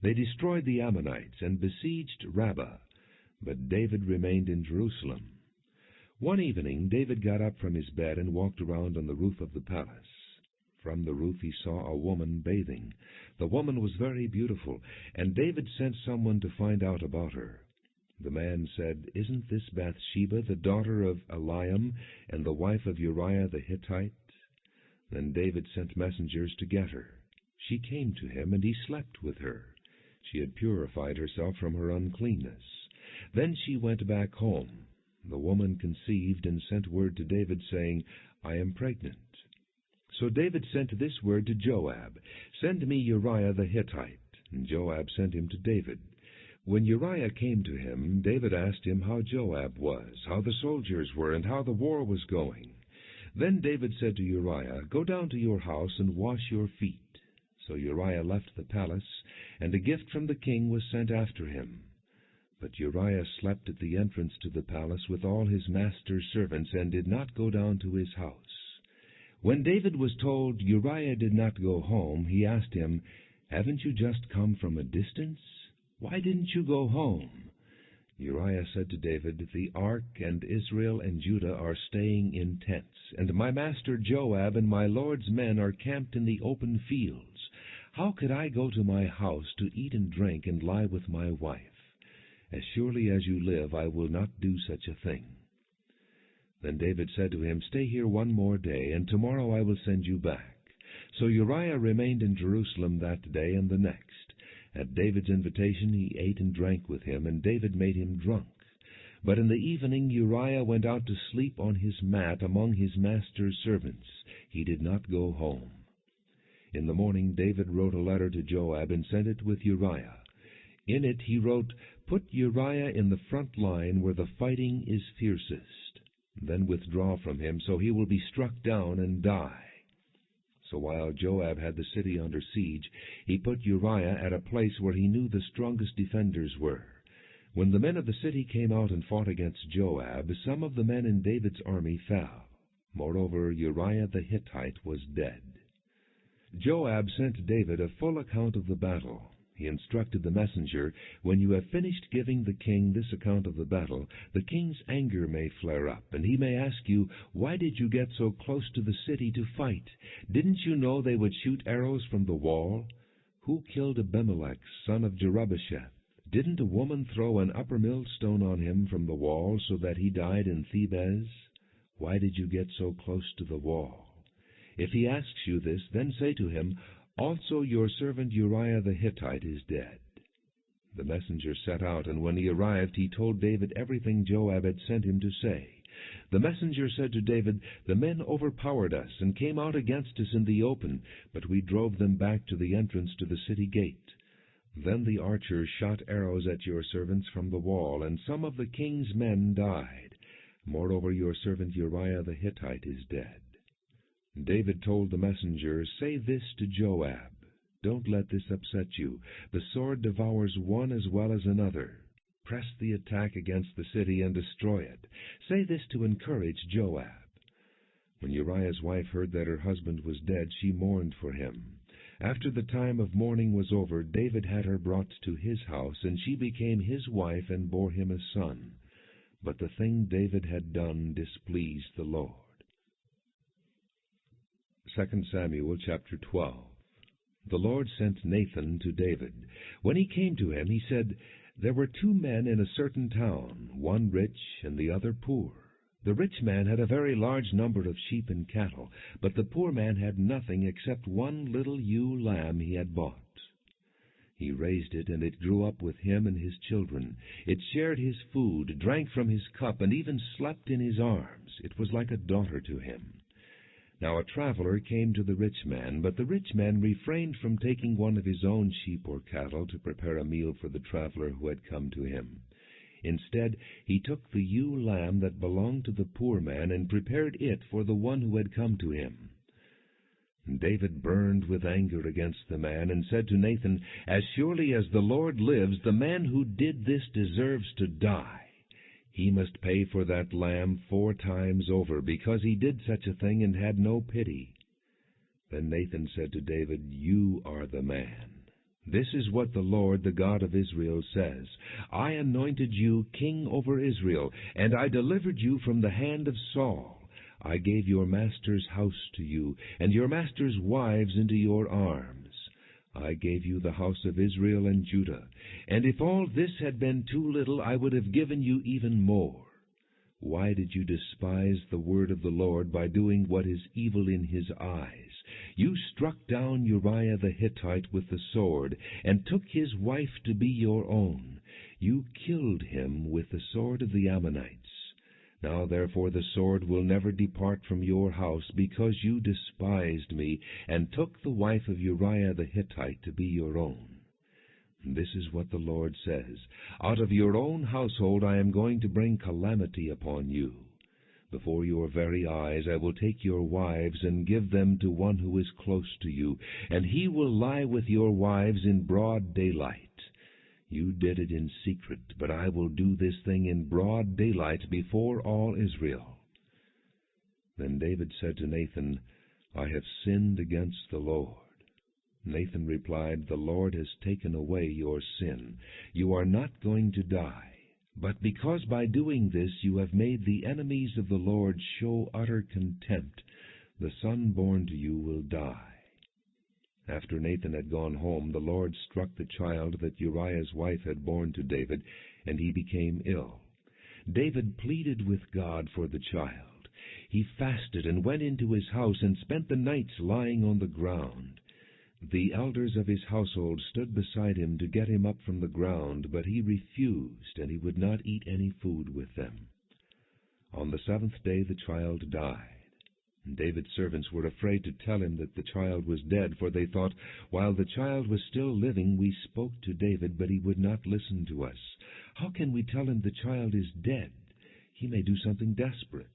They destroyed the Ammonites and besieged Rabbah. But David remained in Jerusalem. One evening David got up from his bed and walked around on the roof of the palace. From the roof he saw a woman bathing. The woman was very beautiful, and David sent someone to find out about her. The man said, "Isn't this Bathsheba, the daughter of Eliam, and the wife of Uriah the Hittite?" Then David sent messengers to get her. She came to him, and he slept with her. She had purified herself from her uncleanness. Then she went back home. The woman conceived and sent word to David, saying, "I am pregnant." So David sent this word to Joab, "Send me Uriah the Hittite." And Joab sent him to David. When Uriah came to him, David asked him how Joab was, how the soldiers were, and how the war was going. Then David said to Uriah, "Go down to your house and wash your feet." So Uriah left the palace, and a gift from the king was sent after him. But Uriah slept at the entrance to the palace with all his master's servants, and did not go down to his house. When David was told Uriah did not go home, he asked him, "Haven't you just come from a distance? Why didn't you go home?" Uriah said to David, "The ark and Israel and Judah are staying in tents, and my master Joab and my lord's men are camped in the open fields. How could I go to my house to eat and drink and lie with my wife? As surely as you live, I will not do such a thing." Then David said to him, "Stay here one more day, and tomorrow I will send you back." So Uriah remained in Jerusalem that day and the next. At David's invitation he ate and drank with him, and David made him drunk. But in the evening Uriah went out to sleep on his mat among his master's servants. He did not go home. In the morning David wrote a letter to Joab and sent it with Uriah. In it he wrote, "Put Uriah in the front line where the fighting is fiercest. Then withdraw from him, so he will be struck down and die." So while Joab had the city under siege, he put Uriah at a place where he knew the strongest defenders were. When the men of the city came out and fought against Joab, some of the men in David's army fell. Moreover, Uriah the Hittite was dead. Joab sent David a full account of the battle. He instructed the messenger, "When you have finished giving the king this account of the battle, the king's anger may flare up, and he may ask you, 'Why did you get so close to the city to fight? Didn't you know they would shoot arrows from the wall? Who killed Abimelech, son of Jerubbesheth? Didn't a woman throw an upper millstone on him from the wall so that he died in Thebez? Why did you get so close to the wall?' If he asks you this, then say to him, 'Also your servant Uriah the Hittite is dead.'" The messenger set out, and when he arrived, he told David everything Joab had sent him to say. The messenger said to David, "The men overpowered us and came out against us in the open, but we drove them back to the entrance to the city gate. Then the archers shot arrows at your servants from the wall, and some of the king's men died. Moreover, your servant Uriah the Hittite is dead." David told the messenger, "Say this to Joab, 'Don't let this upset you. The sword devours one as well as another. Press the attack against the city and destroy it.' Say this to encourage Joab." When Uriah's wife heard that her husband was dead, she mourned for him. After the time of mourning was over, David had her brought to his house, and she became his wife and bore him a son. But the thing David had done displeased the Lord. 2 Samuel chapter 12. The Lord sent Nathan to David. When he came to him, he said, "There were 2 men in a certain town, one rich and the other poor. The rich man had a very large number of sheep and cattle, but the poor man had nothing except one little ewe lamb he had bought. He raised it, and it grew up with him and his children. It shared his food, drank from his cup, and even slept in his arms. It was like a daughter to him. Now a traveler came to the rich man, but the rich man refrained from taking one of his own sheep or cattle to prepare a meal for the traveler who had come to him. Instead, he took the ewe lamb that belonged to the poor man and prepared it for the one who had come to him." David burned with anger against the man and said to Nathan, "As surely as the Lord lives, the man who did this deserves to die. He must pay for that lamb 4 times over, because he did such a thing and had no pity." Then Nathan said to David, "You are the man. This is what the Lord, the God of Israel, says. I anointed you king over Israel, and I delivered you from the hand of Saul. I gave your master's house to you, and your master's wives into your arms. I gave you the house of Israel and Judah. And if all this had been too little, I would have given you even more. Why did you despise the word of the Lord by doing what is evil in his eyes? You struck down Uriah the Hittite with the sword, and took his wife to be your own. You killed him with the sword of the Ammonites. Now therefore the sword will never depart from your house, because you despised me, and took the wife of Uriah the Hittite to be your own. This is what the Lord says. Out of your own household I am going to bring calamity upon you. Before your very eyes I will take your wives and give them to one who is close to you, and he will lie with your wives in broad daylight. You did it in secret, but I will do this thing in broad daylight before all Israel." Then David said to Nathan, "I have sinned against the Lord." Nathan replied, "The Lord has taken away your sin. You are not going to die. But because by doing this you have made the enemies of the Lord show utter contempt, the son born to you will die." After Nathan had gone home, the Lord struck the child that Uriah's wife had borne to David, and he became ill. David pleaded with God for the child. He fasted and went into his house and spent the nights lying on the ground. The elders of his household stood beside him to get him up from the ground, but he refused, and he would not eat any food with them. On the 7th day the child died. David's servants were afraid to tell him that the child was dead, for they thought, "While the child was still living, we spoke to David, but he would not listen to us. How can we tell him the child is dead? He may do something desperate."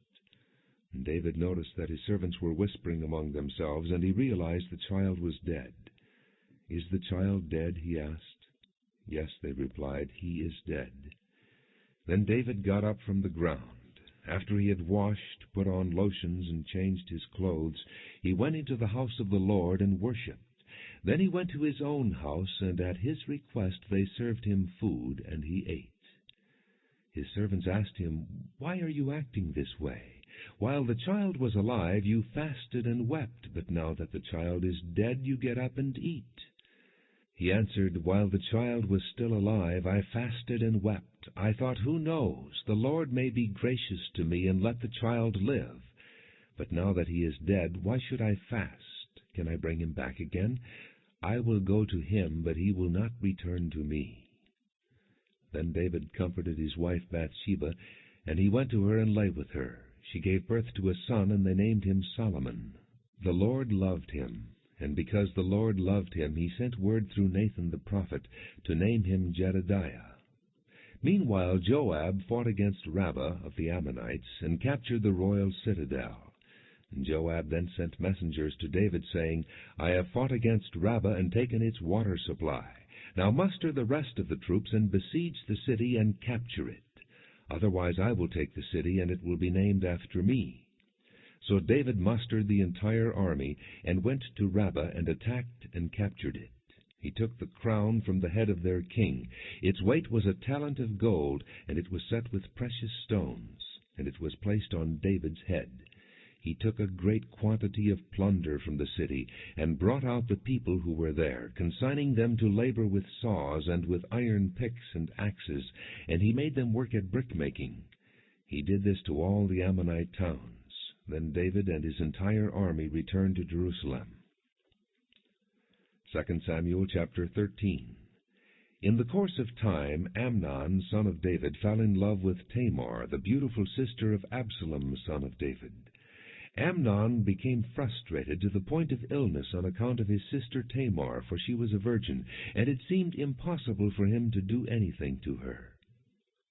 David noticed that his servants were whispering among themselves, and he realized the child was dead. "Is the child dead?" he asked. "Yes," they replied, "he is dead." Then David got up from the ground. After he had washed, put on lotions, and changed his clothes, he went into the house of the Lord and worshipped. Then he went to his own house, and at his request they served him food, and he ate. His servants asked him, "Why are you acting this way? While the child was alive, you fasted and wept, but now that the child is dead, you get up and eat." He answered, "While the child was still alive, I fasted and wept. I thought, who knows, the Lord may be gracious to me and let the child live. But now that he is dead, why should I fast? Can I bring him back again? I will go to him, but he will not return to me." Then David comforted his wife Bathsheba, and he went to her and lay with her. She gave birth to a son, and they named him Solomon. The Lord loved him, and because the Lord loved him, he sent word through Nathan the prophet to name him Jedediah. Meanwhile Joab fought against Rabbah of the Ammonites, and captured the royal citadel. And Joab then sent messengers to David, saying, "I have fought against Rabbah and taken its water supply. Now muster the rest of the troops and besiege the city and capture it. Otherwise I will take the city, and it will be named after me." So David mustered the entire army, and went to Rabbah and attacked and captured it. He took the crown from the head of their king. Its weight was a talent of gold, and it was set with precious stones, and it was placed on David's head. He took a great quantity of plunder from the city, and brought out the people who were there, consigning them to labor with saws and with iron picks and axes, and he made them work at brickmaking. He did this to all the Ammonite towns. Then David and his entire army returned to Jerusalem. 2 Samuel chapter 13. In the course of time, Amnon, son of David, fell in love with Tamar, the beautiful sister of Absalom, son of David. Amnon became frustrated to the point of illness on account of his sister Tamar, for she was a virgin, and it seemed impossible for him to do anything to her.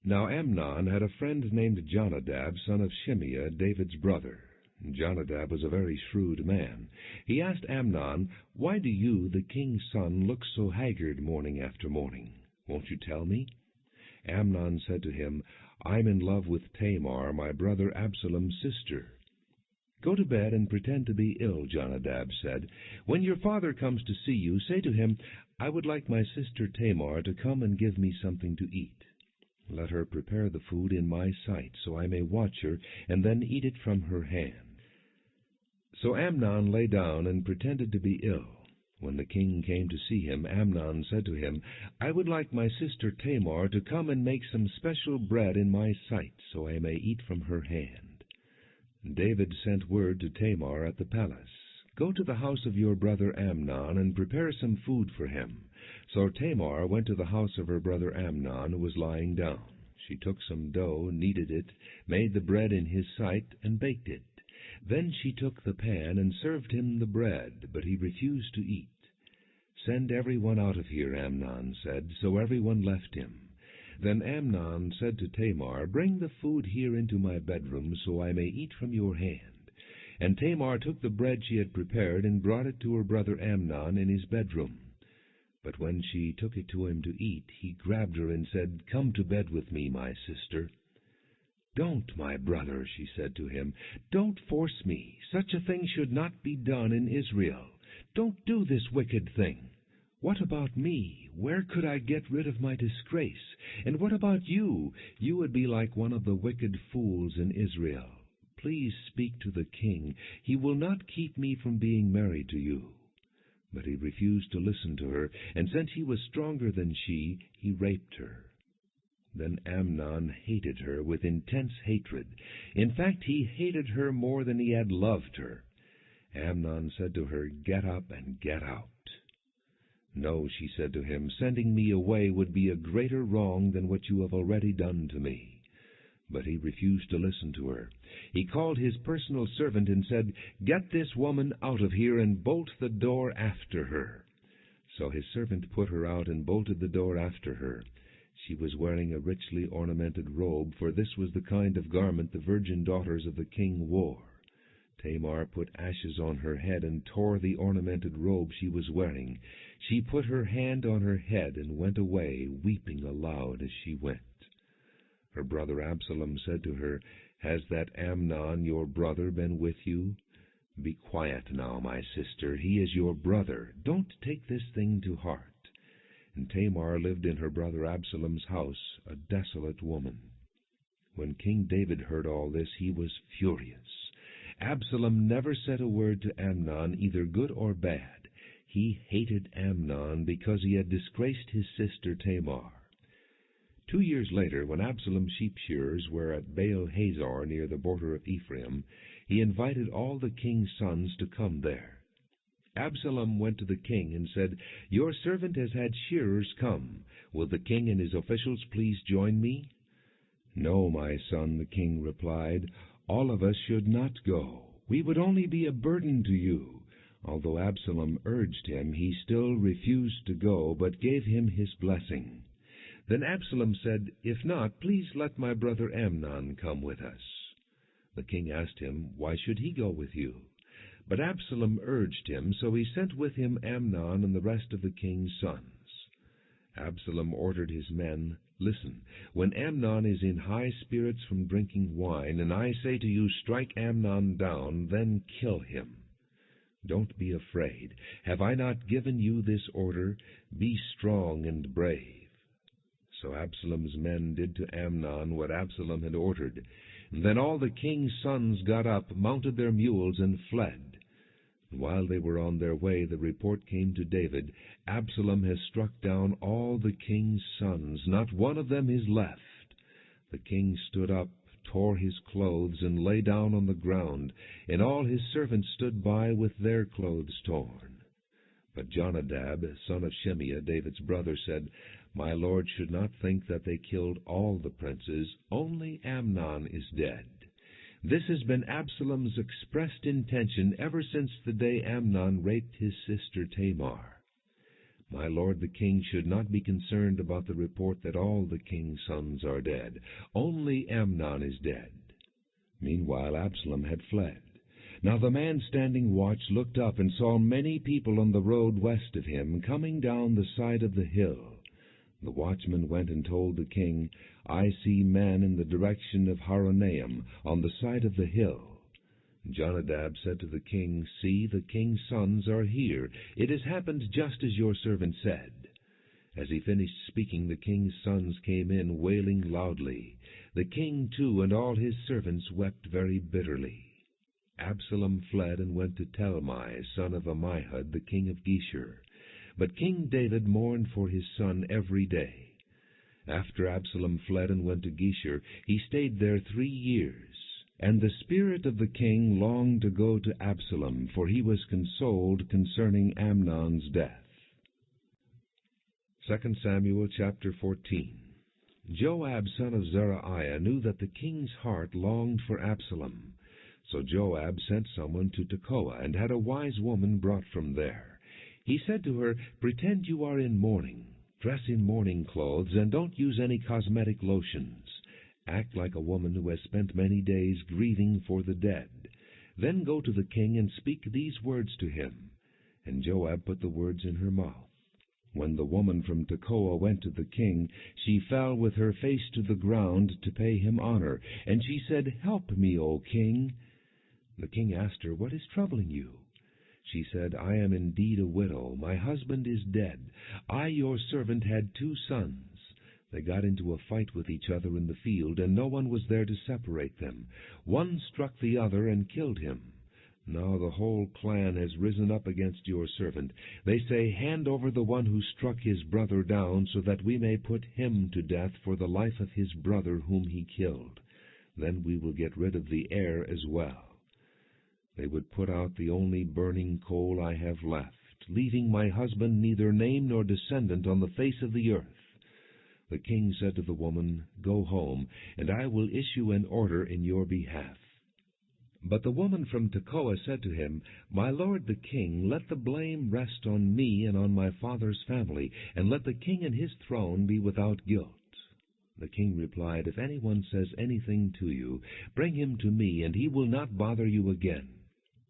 Now Amnon had a friend named Jonadab, son of Shimeah, David's brother. Jonadab was a very shrewd man. He asked Amnon, "Why do you, the king's son, look so haggard morning after morning? Won't you tell me?" Amnon said to him, "I'm in love with Tamar, my brother Absalom's sister." "Go to bed and pretend to be ill," Jonadab said. "When your father comes to see you, say to him, 'I would like my sister Tamar to come and give me something to eat.' Let her prepare the food in my sight, so I may watch her, and then eat it from her hand." So Amnon lay down and pretended to be ill. When the king came to see him, Amnon said to him, "I would like my sister Tamar to come and make some special bread in my sight, so I may eat from her hand." David sent word to Tamar at the palace, "Go to the house of your brother Amnon and prepare some food for him." So Tamar went to the house of her brother Amnon, who was lying down. She took some dough, kneaded it, made the bread in his sight, and baked it. Then she took the pan and served him the bread, but he refused to eat. "Send everyone out of here," Amnon said. So everyone left him. Then Amnon said to Tamar, "Bring the food here into my bedroom, so I may eat from your hand." And Tamar took the bread she had prepared and brought it to her brother Amnon in his bedroom. But when she took it to him to eat, he grabbed her and said, "Come to bed with me, my sister." "Don't, my brother," she said to him. "Don't force me. Such a thing should not be done in Israel. Don't do this wicked thing. What about me? Where could I get rid of my disgrace? And what about you? You would be like one of the wicked fools in Israel. Please speak to the king. He will not keep me from being married to you." But he refused to listen to her, and since he was stronger than she, he raped her. Then Amnon hated her with intense hatred. In fact, he hated her more than he had loved her. Amnon said to her, "Get up and get out." "No," she said to him, "sending me away would be a greater wrong than what you have already done to me." But he refused to listen to her. He called his personal servant and said, "Get this woman out of here and bolt the door after her." So his servant put her out and bolted the door after her. She was wearing a richly ornamented robe, for this was the kind of garment the virgin daughters of the king wore. Tamar put ashes on her head and tore the ornamented robe she was wearing. She put her hand on her head and went away, weeping aloud as she went. Her brother Absalom said to her, "Has that Amnon your brother been with you? Be quiet now, my sister. He is your brother. Don't take this thing to heart." And Tamar lived in her brother Absalom's house, a desolate woman. When King David heard all this, he was furious. Absalom never said a word to Amnon, either good or bad. He hated Amnon because he had disgraced his sister Tamar. 2 years later, when Absalom's sheep shearers were at Baal-Hazor near the border of Ephraim, he invited all the king's sons to come there. Absalom went to the king and said, "Your servant has had shearers come. Will the king and his officials please join me?" "No, my son," the king replied. "All of us should not go. We would only be a burden to you." Although Absalom urged him, he still refused to go, but gave him his blessing. Then Absalom said, "If not, please let my brother Amnon come with us." The king asked him, "Why should he go with you?" But Absalom urged him, so he sent with him Amnon and the rest of the king's sons. Absalom ordered his men, "Listen, when Amnon is in high spirits from drinking wine, and I say to you, 'Strike Amnon down,' then kill him. Don't be afraid. Have I not given you this order? Be strong and brave." So Absalom's men did to Amnon what Absalom had ordered. And then all the king's sons got up, mounted their mules, and fled. And while they were on their way, the report came to David, "Absalom has struck down all the king's sons. Not one of them is left." The king stood up, tore his clothes, and lay down on the ground, and all his servants stood by with their clothes torn. But Jonadab, son of Shimeah, David's brother, said, "My lord should not think that they killed all the princes. Only Amnon is dead. This has been Absalom's expressed intention ever since the day Amnon raped his sister Tamar. My lord the king should not be concerned about the report that all the king's sons are dead. Only Amnon is dead." Meanwhile Absalom had fled. Now the man standing watch looked up and saw many people on the road west of him, coming down the side of the hill. The watchman went and told the king, "I see men in the direction of Horonaim, on the side of the hill." Jonadab said to the king, "See, the king's sons are here. It has happened just as your servant said." As he finished speaking, the king's sons came in, wailing loudly. The king, too, and all his servants wept very bitterly. Absalom fled and went to Talmai, son of Ammihud, the king of Geshur. But King David mourned for his son every day. After Absalom fled and went to Geshur, he stayed there 3 years. And the spirit of the king longed to go to Absalom, for he was consoled concerning Amnon's death. 2 Samuel chapter 14. Joab son of Zeruiah knew that the king's heart longed for Absalom. So Joab sent someone to Tekoa, and had a wise woman brought from there. He said to her, "Pretend you are in mourning. Dress in mourning clothes, and don't use any cosmetic lotions. Act like a woman who has spent many days grieving for the dead. Then go to the king and speak these words to him." And Joab put the words in her mouth. When the woman from Tekoa went to the king, she fell with her face to the ground to pay him honor. And she said, "Help me, O king." The king asked her, "What is troubling you?" She said, "I am indeed a widow. My husband is dead. I, your servant, had 2 sons. They got into a fight with each other in the field, and no one was there to separate them. One struck the other and killed him. Now the whole clan has risen up against your servant. They say, 'Hand over the one who struck his brother down, so that we may put him to death for the life of his brother whom he killed. Then we will get rid of the heir as well.' They would put out the only burning coal I have left, leaving my husband neither name nor descendant on the face of the earth." The king said to the woman, "Go home, and I will issue an order in your behalf." But the woman from Tekoa said to him, "My lord the king, let the blame rest on me and on my father's family, and let the king and his throne be without guilt." The king replied, "If anyone says anything to you, bring him to me, and he will not bother you again."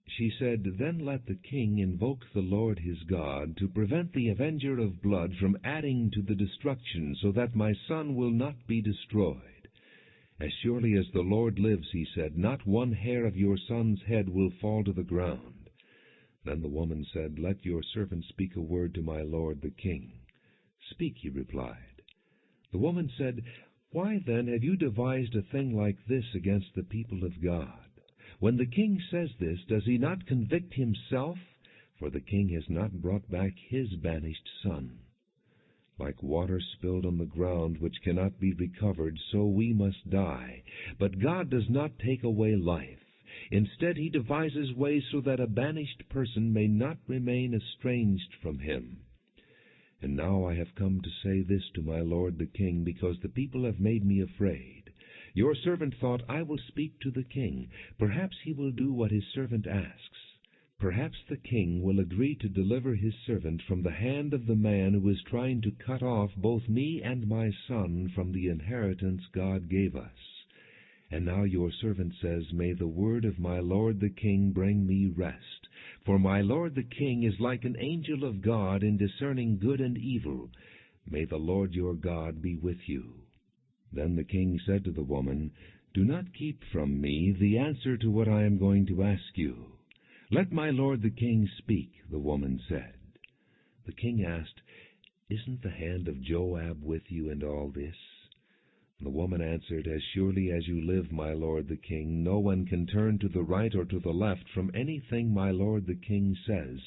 She said, "Then let the king invoke the Lord his God to prevent the avenger of blood from adding to the destruction, so that my son will not be destroyed." "As surely as the Lord lives," he said, "not one hair of your son's head will fall to the ground." Then the woman said, "Let your servant speak a word to my lord the king." "Speak," he replied. The woman said, "Why then have you devised a thing like this against the people of God? When the king says this, does he not convict himself? For the king has not brought back his banished son. Like water spilled on the ground, which cannot be recovered, so we must die. But God does not take away life. Instead, he devises ways so that a banished person may not remain estranged from him. And now I have come to say this to my lord the king, because the people have made me afraid. Your servant thought, I will speak to the king. Perhaps he will do what his servant asks. Perhaps the king will agree to deliver his servant from the hand of the man who is trying to cut off both me and my son from the inheritance God gave us. And now your servant says, May the word of my lord the king bring me rest. For my lord the king is like an angel of God in discerning good and evil. May the Lord your God be with you." Then the king said to the woman, "Do not keep from me the answer to what I am going to ask you." "Let my lord the king speak," the woman said. The king asked, "Isn't the hand of Joab with you in all this?" The woman answered, "As surely as you live, my lord the king, no one can turn to the right or to the left from anything my lord the king says.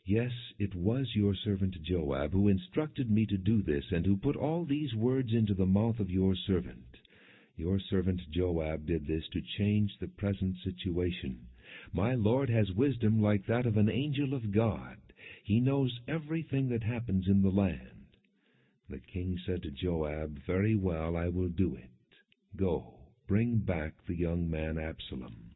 Yes, it was your servant Joab who instructed me to do this, and who put all these words into the mouth of your servant. Your servant Joab did this to change the present situation. My lord has wisdom like that of an angel of God. He knows everything that happens in the land." The king said to Joab, "Very well, I will do it. Go, bring back the young man Absalom."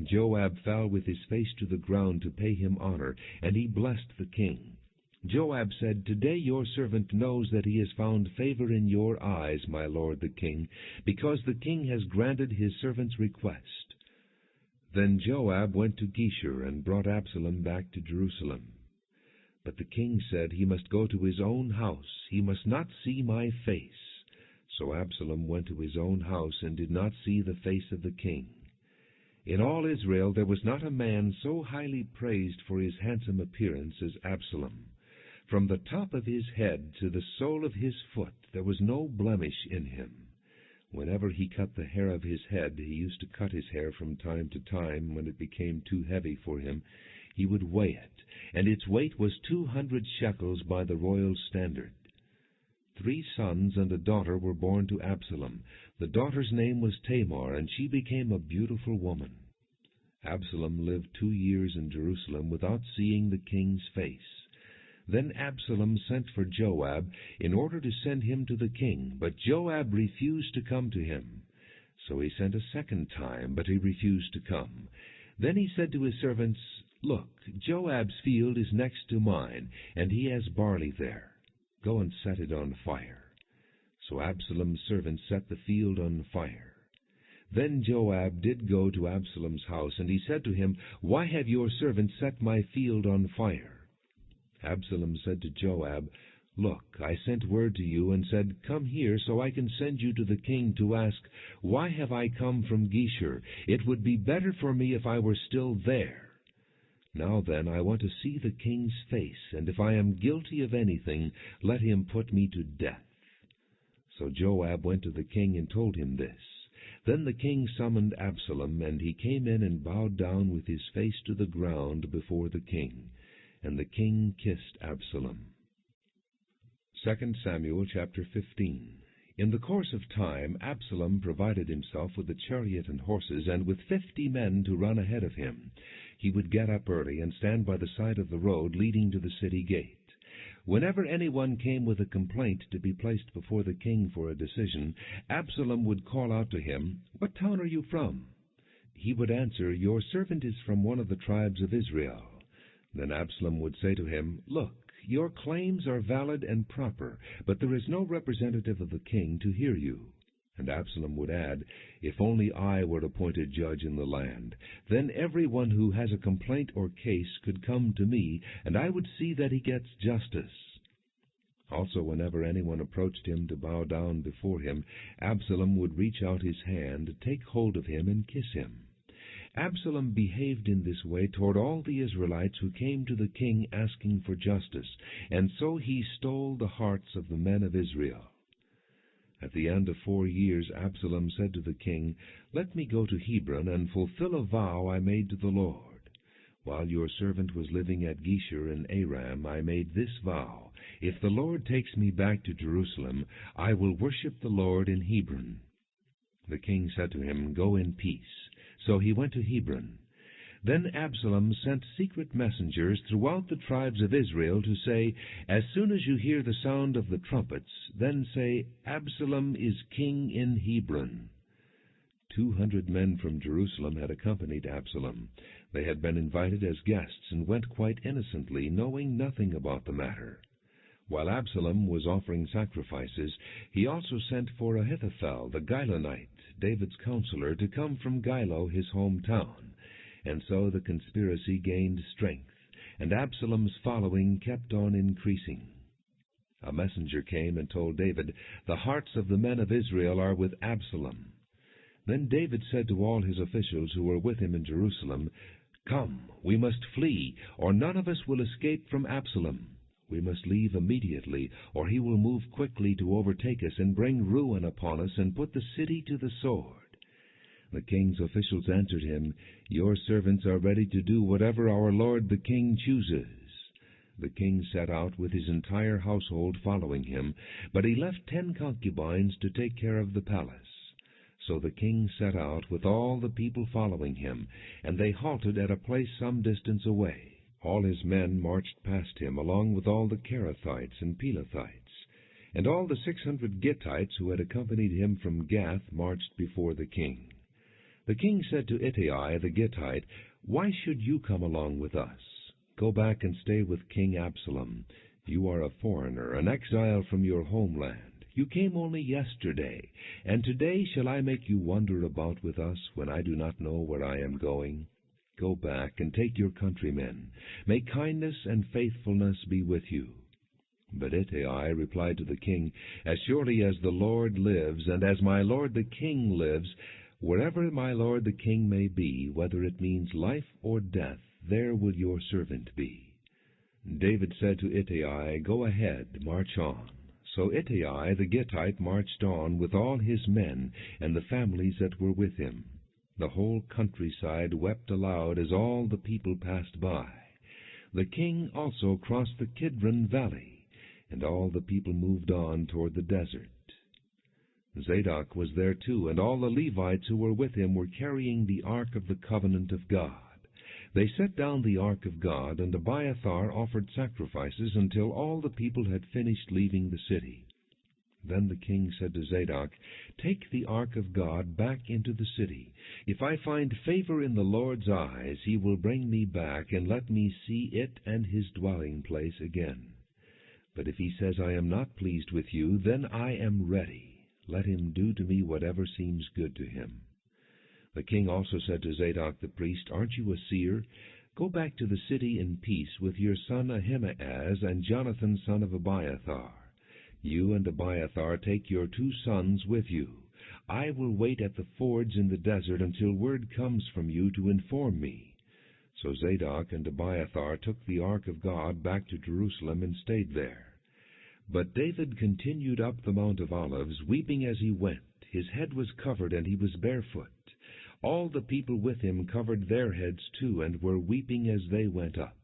Joab fell with his face to the ground to pay him honor, and he blessed the king. Joab said, "Today your servant knows that he has found favor in your eyes, my lord the king, because the king has granted his servant's request." Then Joab went to Geshur and brought Absalom back to Jerusalem. But the king said, "He must go to his own house. He must not see my face." So Absalom went to his own house and did not see the face of the king. In all Israel there was not a man so highly praised for his handsome appearance as Absalom. From the top of his head to the sole of his foot there was no blemish in him. Whenever he cut the hair of his head, he used to cut his hair from time to time. When it became too heavy for him, he would weigh it, and its weight was 200 shekels by the royal standard. 3 sons and a daughter were born to Absalom. The daughter's name was Tamar, and she became a beautiful woman. Absalom lived 2 years in Jerusalem without seeing the king's face. Then Absalom sent for Joab in order to send him to the king, but Joab refused to come to him. So he sent a second time, but he refused to come. Then he said to his servants, "Look, Joab's field is next to mine, and he has barley there. Go and set it on fire." So Absalom's servants set the field on fire. Then Joab did go to Absalom's house, and he said to him, "Why have your servants set my field on fire?" Absalom said to Joab, "Look, I sent word to you and said, 'Come here, so I can send you to the king to ask, Why have I come from Geshur? It would be better for me if I were still there.' Now then, I want to see the king's face, and if I am guilty of anything, let him put me to death." So Joab went to the king and told him this. Then the king summoned Absalom, and he came in and bowed down with his face to the ground before the king. And the king kissed Absalom. 2 Samuel chapter 15. In the course of time, Absalom provided himself with a chariot and horses, and with 50 men to run ahead of him. He would get up early and stand by the side of the road leading to the city gate. Whenever anyone came with a complaint to be placed before the king for a decision, Absalom would call out to him, "What town are you from?" He would answer, "Your servant is from one of the tribes of Israel." Then Absalom would say to him, "Look, your claims are valid and proper, but there is no representative of the king to hear you." And Absalom would add, "If only I were appointed judge in the land, then everyone who has a complaint or case could come to me, and I would see that he gets justice." Also, whenever anyone approached him to bow down before him, Absalom would reach out his hand, take hold of him, and kiss him. Absalom behaved in this way toward all the Israelites who came to the king asking for justice, and so he stole the hearts of the men of Israel. At the end of 4 years, Absalom said to the king, "Let me go to Hebron and fulfill a vow I made to the Lord. While your servant was living at Geshur in Aram, I made this vow: if the Lord takes me back to Jerusalem, I will worship the Lord in Hebron." The king said to him, "Go in peace." So he went to Hebron. Then Absalom sent secret messengers throughout the tribes of Israel to say, "As soon as you hear the sound of the trumpets, then say, 'Absalom is king in Hebron.'" 200 men from Jerusalem had accompanied Absalom. They had been invited as guests and went quite innocently, knowing nothing about the matter. While Absalom was offering sacrifices, he also sent for Ahithophel the Gilonite, David's counselor, to come from Gilo, his hometown. And so the conspiracy gained strength, and Absalom's following kept on increasing. A messenger came and told David, "The hearts of the men of Israel are with Absalom." Then David said to all his officials who were with him in Jerusalem, "Come, we must flee, or none of us will escape from Absalom. We must leave immediately, or he will move quickly to overtake us and bring ruin upon us and put the city to the sword." The king's officials answered him, "Your servants are ready to do whatever our lord the king chooses." The king set out with his entire household following him, but he left 10 concubines to take care of the palace. So the king set out with all the people following him, and they halted at a place some distance away. All his men marched past him, along with all the Kerethites and Pelethites. And all the 600 Gittites who had accompanied him from Gath marched before the king. The king said to Ittai the Gittite, "Why should you come along with us? Go back and stay with King Absalom. You are a foreigner, an exile from your homeland. You came only yesterday, and today shall I make you wander about with us when I do not know where I am going? Go back and take your countrymen. May kindness and faithfulness be with you." But Ittai replied to the king, "As surely as the Lord lives, and as my lord the king lives, wherever my lord the king may be, whether it means life or death, there will your servant be." David said to Ittai, "Go ahead, march on." So Ittai the Gittite marched on with all his men and the families that were with him. The whole countryside wept aloud as all the people passed by. The king also crossed the Kidron valley, and all the people moved on toward the desert. Zadok was there too, and all the Levites who were with him were carrying the ark of the covenant of God. They set down the ark of God, and Abiathar offered sacrifices until all the people had finished leaving the city. Then the king said to Zadok, "Take the ark of God back into the city. If I find favor in the Lord's eyes, he will bring me back and let me see it and his dwelling place again. But if he says, 'I am not pleased with you,' then I am ready. Let him do to me whatever seems good to him." The king also said to Zadok the priest, "Aren't you a seer? Go back to the city in peace with your son Ahimaaz and Jonathan son of Abiathar. You and Abiathar take your 2 sons with you. I will wait at the fords in the desert until word comes from you to inform me." So Zadok and Abiathar took the ark of God back to Jerusalem and stayed there. But David continued up the Mount of Olives, weeping as he went. His head was covered, and he was barefoot. All the people with him covered their heads too, and were weeping as they went up.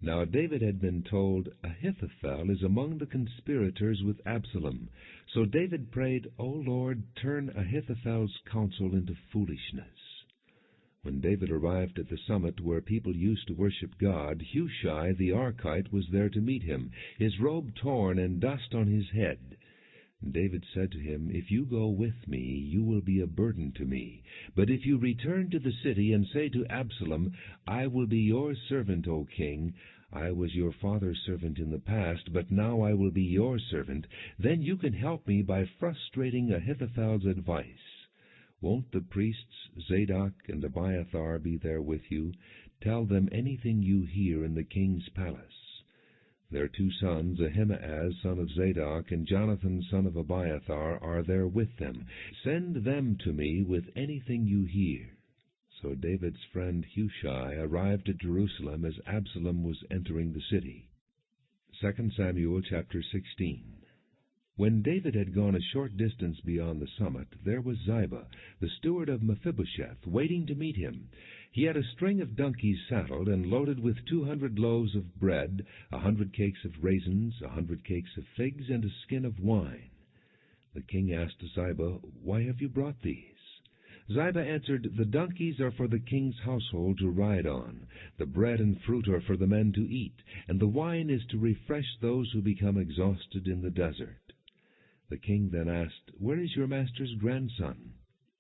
Now David had been told, "Ahithophel is among the conspirators with Absalom." So David prayed, "O Lord, turn Ahithophel's counsel into foolishness." When David arrived at the summit where people used to worship God, Hushai the Archite was there to meet him, his robe torn and dust on his head. David said to him, "If you go with me, you will be a burden to me. But if you return to the city and say to Absalom, 'I will be your servant, O king. I was your father's servant in the past, but now I will be your servant,' then you can help me by frustrating Ahithophel's advice. Won't the priests Zadok and Abiathar be there with you? Tell them anything you hear in the king's palace." Their 2 sons, Ahimaaz son of Zadok and Jonathan son of Abiathar, are there with them. Send them to me with anything you hear." So David's friend Hushai arrived at Jerusalem as Absalom was entering the city. 2 Samuel chapter 16. When David had gone a short distance beyond the summit, there was Ziba, the steward of Mephibosheth, waiting to meet him. He had a string of donkeys saddled and loaded with 200 loaves of bread, 100 cakes of raisins, 100 cakes of figs, and a skin of wine. The king asked Ziba, "Why have you brought these?" Ziba answered, "The donkeys are for the king's household to ride on, the bread and fruit are for the men to eat, and the wine is to refresh those who become exhausted in the desert." The king then asked, "Where is your master's grandson?"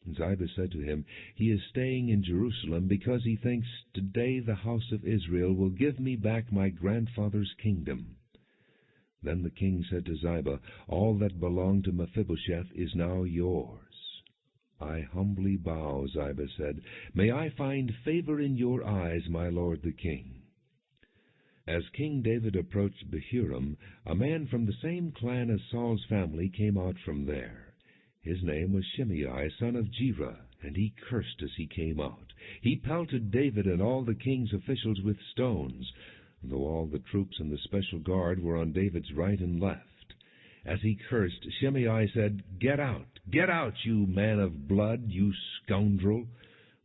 Ziba said to him, "He is staying in Jerusalem because he thinks, 'Today the house of Israel will give me back my grandfather's kingdom.'" Then the king said to Ziba, "All that belonged to Mephibosheth is now yours." "I humbly bow," Ziba said. "May I find favor in your eyes, my lord the king." As King David approached Bahurim, a man from the same clan as Saul's family came out from there. His name was Shimei, son of Gera, and he cursed as he came out. He pelted David and all the king's officials with stones, though all the troops and the special guard were on David's right and left. As he cursed, Shimei said, get out, you man of blood, you scoundrel!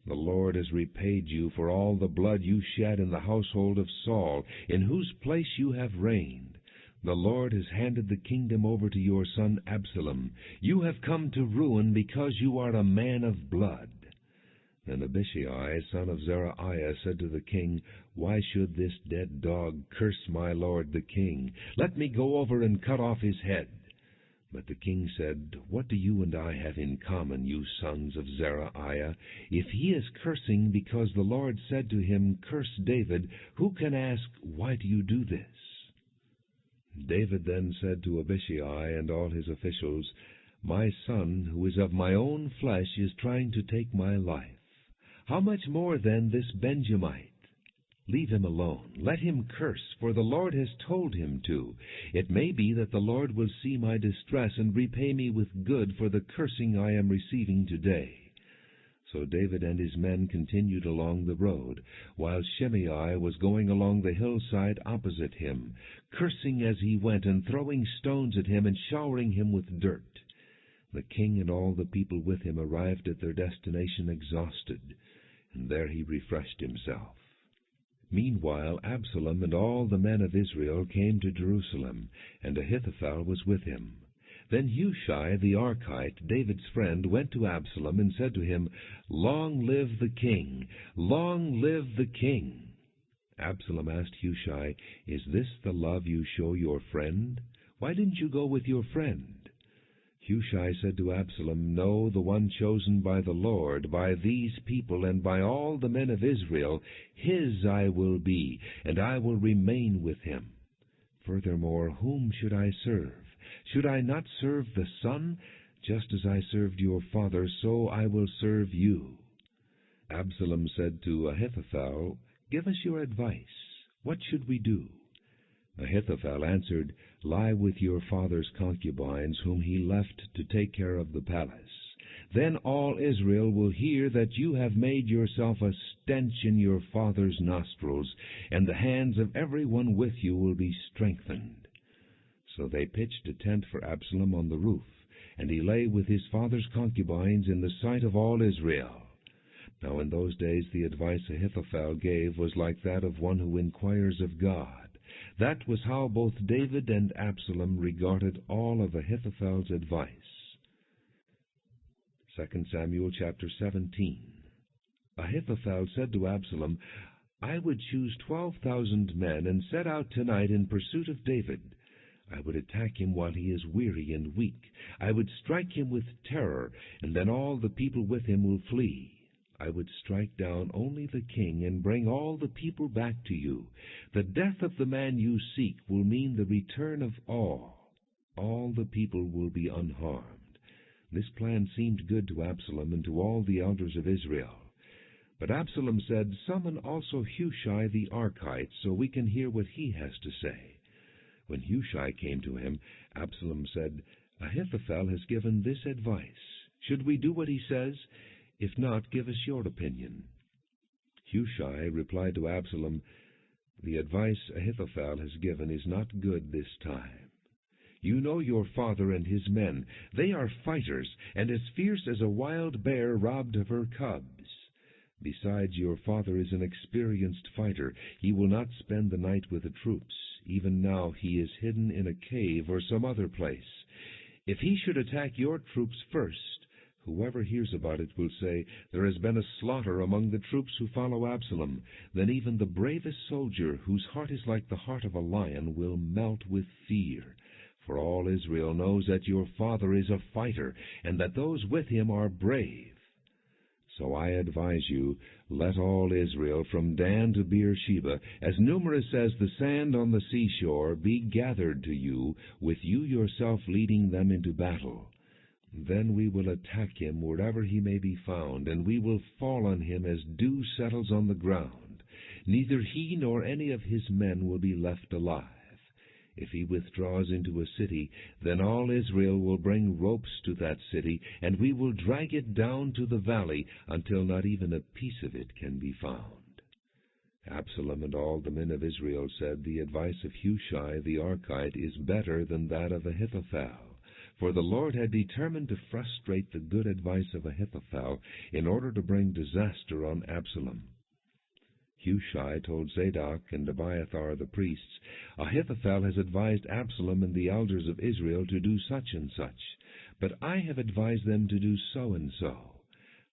The Lord has repaid you for all the blood you shed in the household of Saul, in whose place you have reigned. The Lord has handed the kingdom over to your son Absalom. You have come to ruin because you are a man of blood." Then Abishai, son of Zeruiah, said to the king, "Why should this dead dog curse my lord the king? Let me go over and cut off his head." But the king said, "What do you and I have in common, you sons of Zeruiah? If he is cursing because the Lord said to him, 'Curse David,' who can ask, 'Why do you do this?'" David then said to Abishai and all his officials, "My son, who is of my own flesh, is trying to take my life. How much more then this Benjamite? Leave him alone. Let him curse, for the Lord has told him to. It may be that the Lord will see my distress and repay me with good for the cursing I am receiving today." So David and his men continued along the road, while Shimei was going along the hillside opposite him, cursing as he went and throwing stones at him and showering him with dirt. The king and all the people with him arrived at their destination exhausted, and there he refreshed himself. Meanwhile Absalom and all the men of Israel came to Jerusalem, and Ahithophel was with him. Then Hushai the Archite, David's friend, went to Absalom and said to him, "Long live the king! Long live the king!" Absalom asked Hushai, "Is this the love you show your friend? Why didn't you go with your friend?" Hushai said to Absalom, "No, the one chosen by the Lord, by these people, and by all the men of Israel, his I will be, and I will remain with him. Furthermore, whom should I serve? Should I not serve the son? Just as I served your father, so I will serve you." Absalom said to Ahithophel, "Give us your advice. What should we do?" Ahithophel answered, "Lie with your father's concubines, whom he left to take care of the palace. Then all Israel will hear that you have made yourself a stench in your father's nostrils, and the hands of every one with you will be strengthened." So they pitched a tent for Absalom on the roof, and he lay with his father's concubines in the sight of all Israel. Now in those days the advice Ahithophel gave was like that of one who inquires of God. That was how both David and Absalom regarded all of Ahithophel's advice. 2 Samuel chapter 17. Ahithophel said to Absalom, "I would choose 12,000 men and set out tonight in pursuit of David. I would attack him while he is weary and weak. I would strike him with terror, and then all the people with him will flee. I would strike down only the king and bring all the people back to you. The death of the man you seek will mean the return of all. All the people will be unharmed." This plan seemed good to Absalom and to all the elders of Israel. But Absalom said, "Summon also Hushai the Archite, so we can hear what he has to say." When Hushai came to him, Absalom said, "Ahithophel has given this advice. Should we do what he says? If not, give us your opinion." Hushai replied to Absalom, "The advice Ahithophel has given is not good this time. You know your father and his men. They are fighters, and as fierce as a wild bear robbed of her cubs. Besides, your father is an experienced fighter. He will not spend the night with the troops. Even now he is hidden in a cave or some other place. If he should attack your troops first, whoever hears about it will say, 'There has been a slaughter among the troops who follow Absalom.' Then even the bravest soldier, whose heart is like the heart of a lion, will melt with fear. For all Israel knows that your father is a fighter, and that those with him are brave. So I advise you, let all Israel, from Dan to Beersheba, as numerous as the sand on the seashore, be gathered to you, with you yourself leading them into battle. Then we will attack him wherever he may be found, and we will fall on him as dew settles on the ground. Neither he nor any of his men will be left alive. If he withdraws into a city, then all Israel will bring ropes to that city, and we will drag it down to the valley until not even a piece of it can be found." Absalom and all the men of Israel said, "The advice of Hushai the Archite is better than that of Ahithophel." For the Lord had determined to frustrate the good advice of Ahithophel in order to bring disaster on Absalom. Hushai told Zadok and Abiathar the priests, "Ahithophel has advised Absalom and the elders of Israel to do such and such, but I have advised them to do so and so.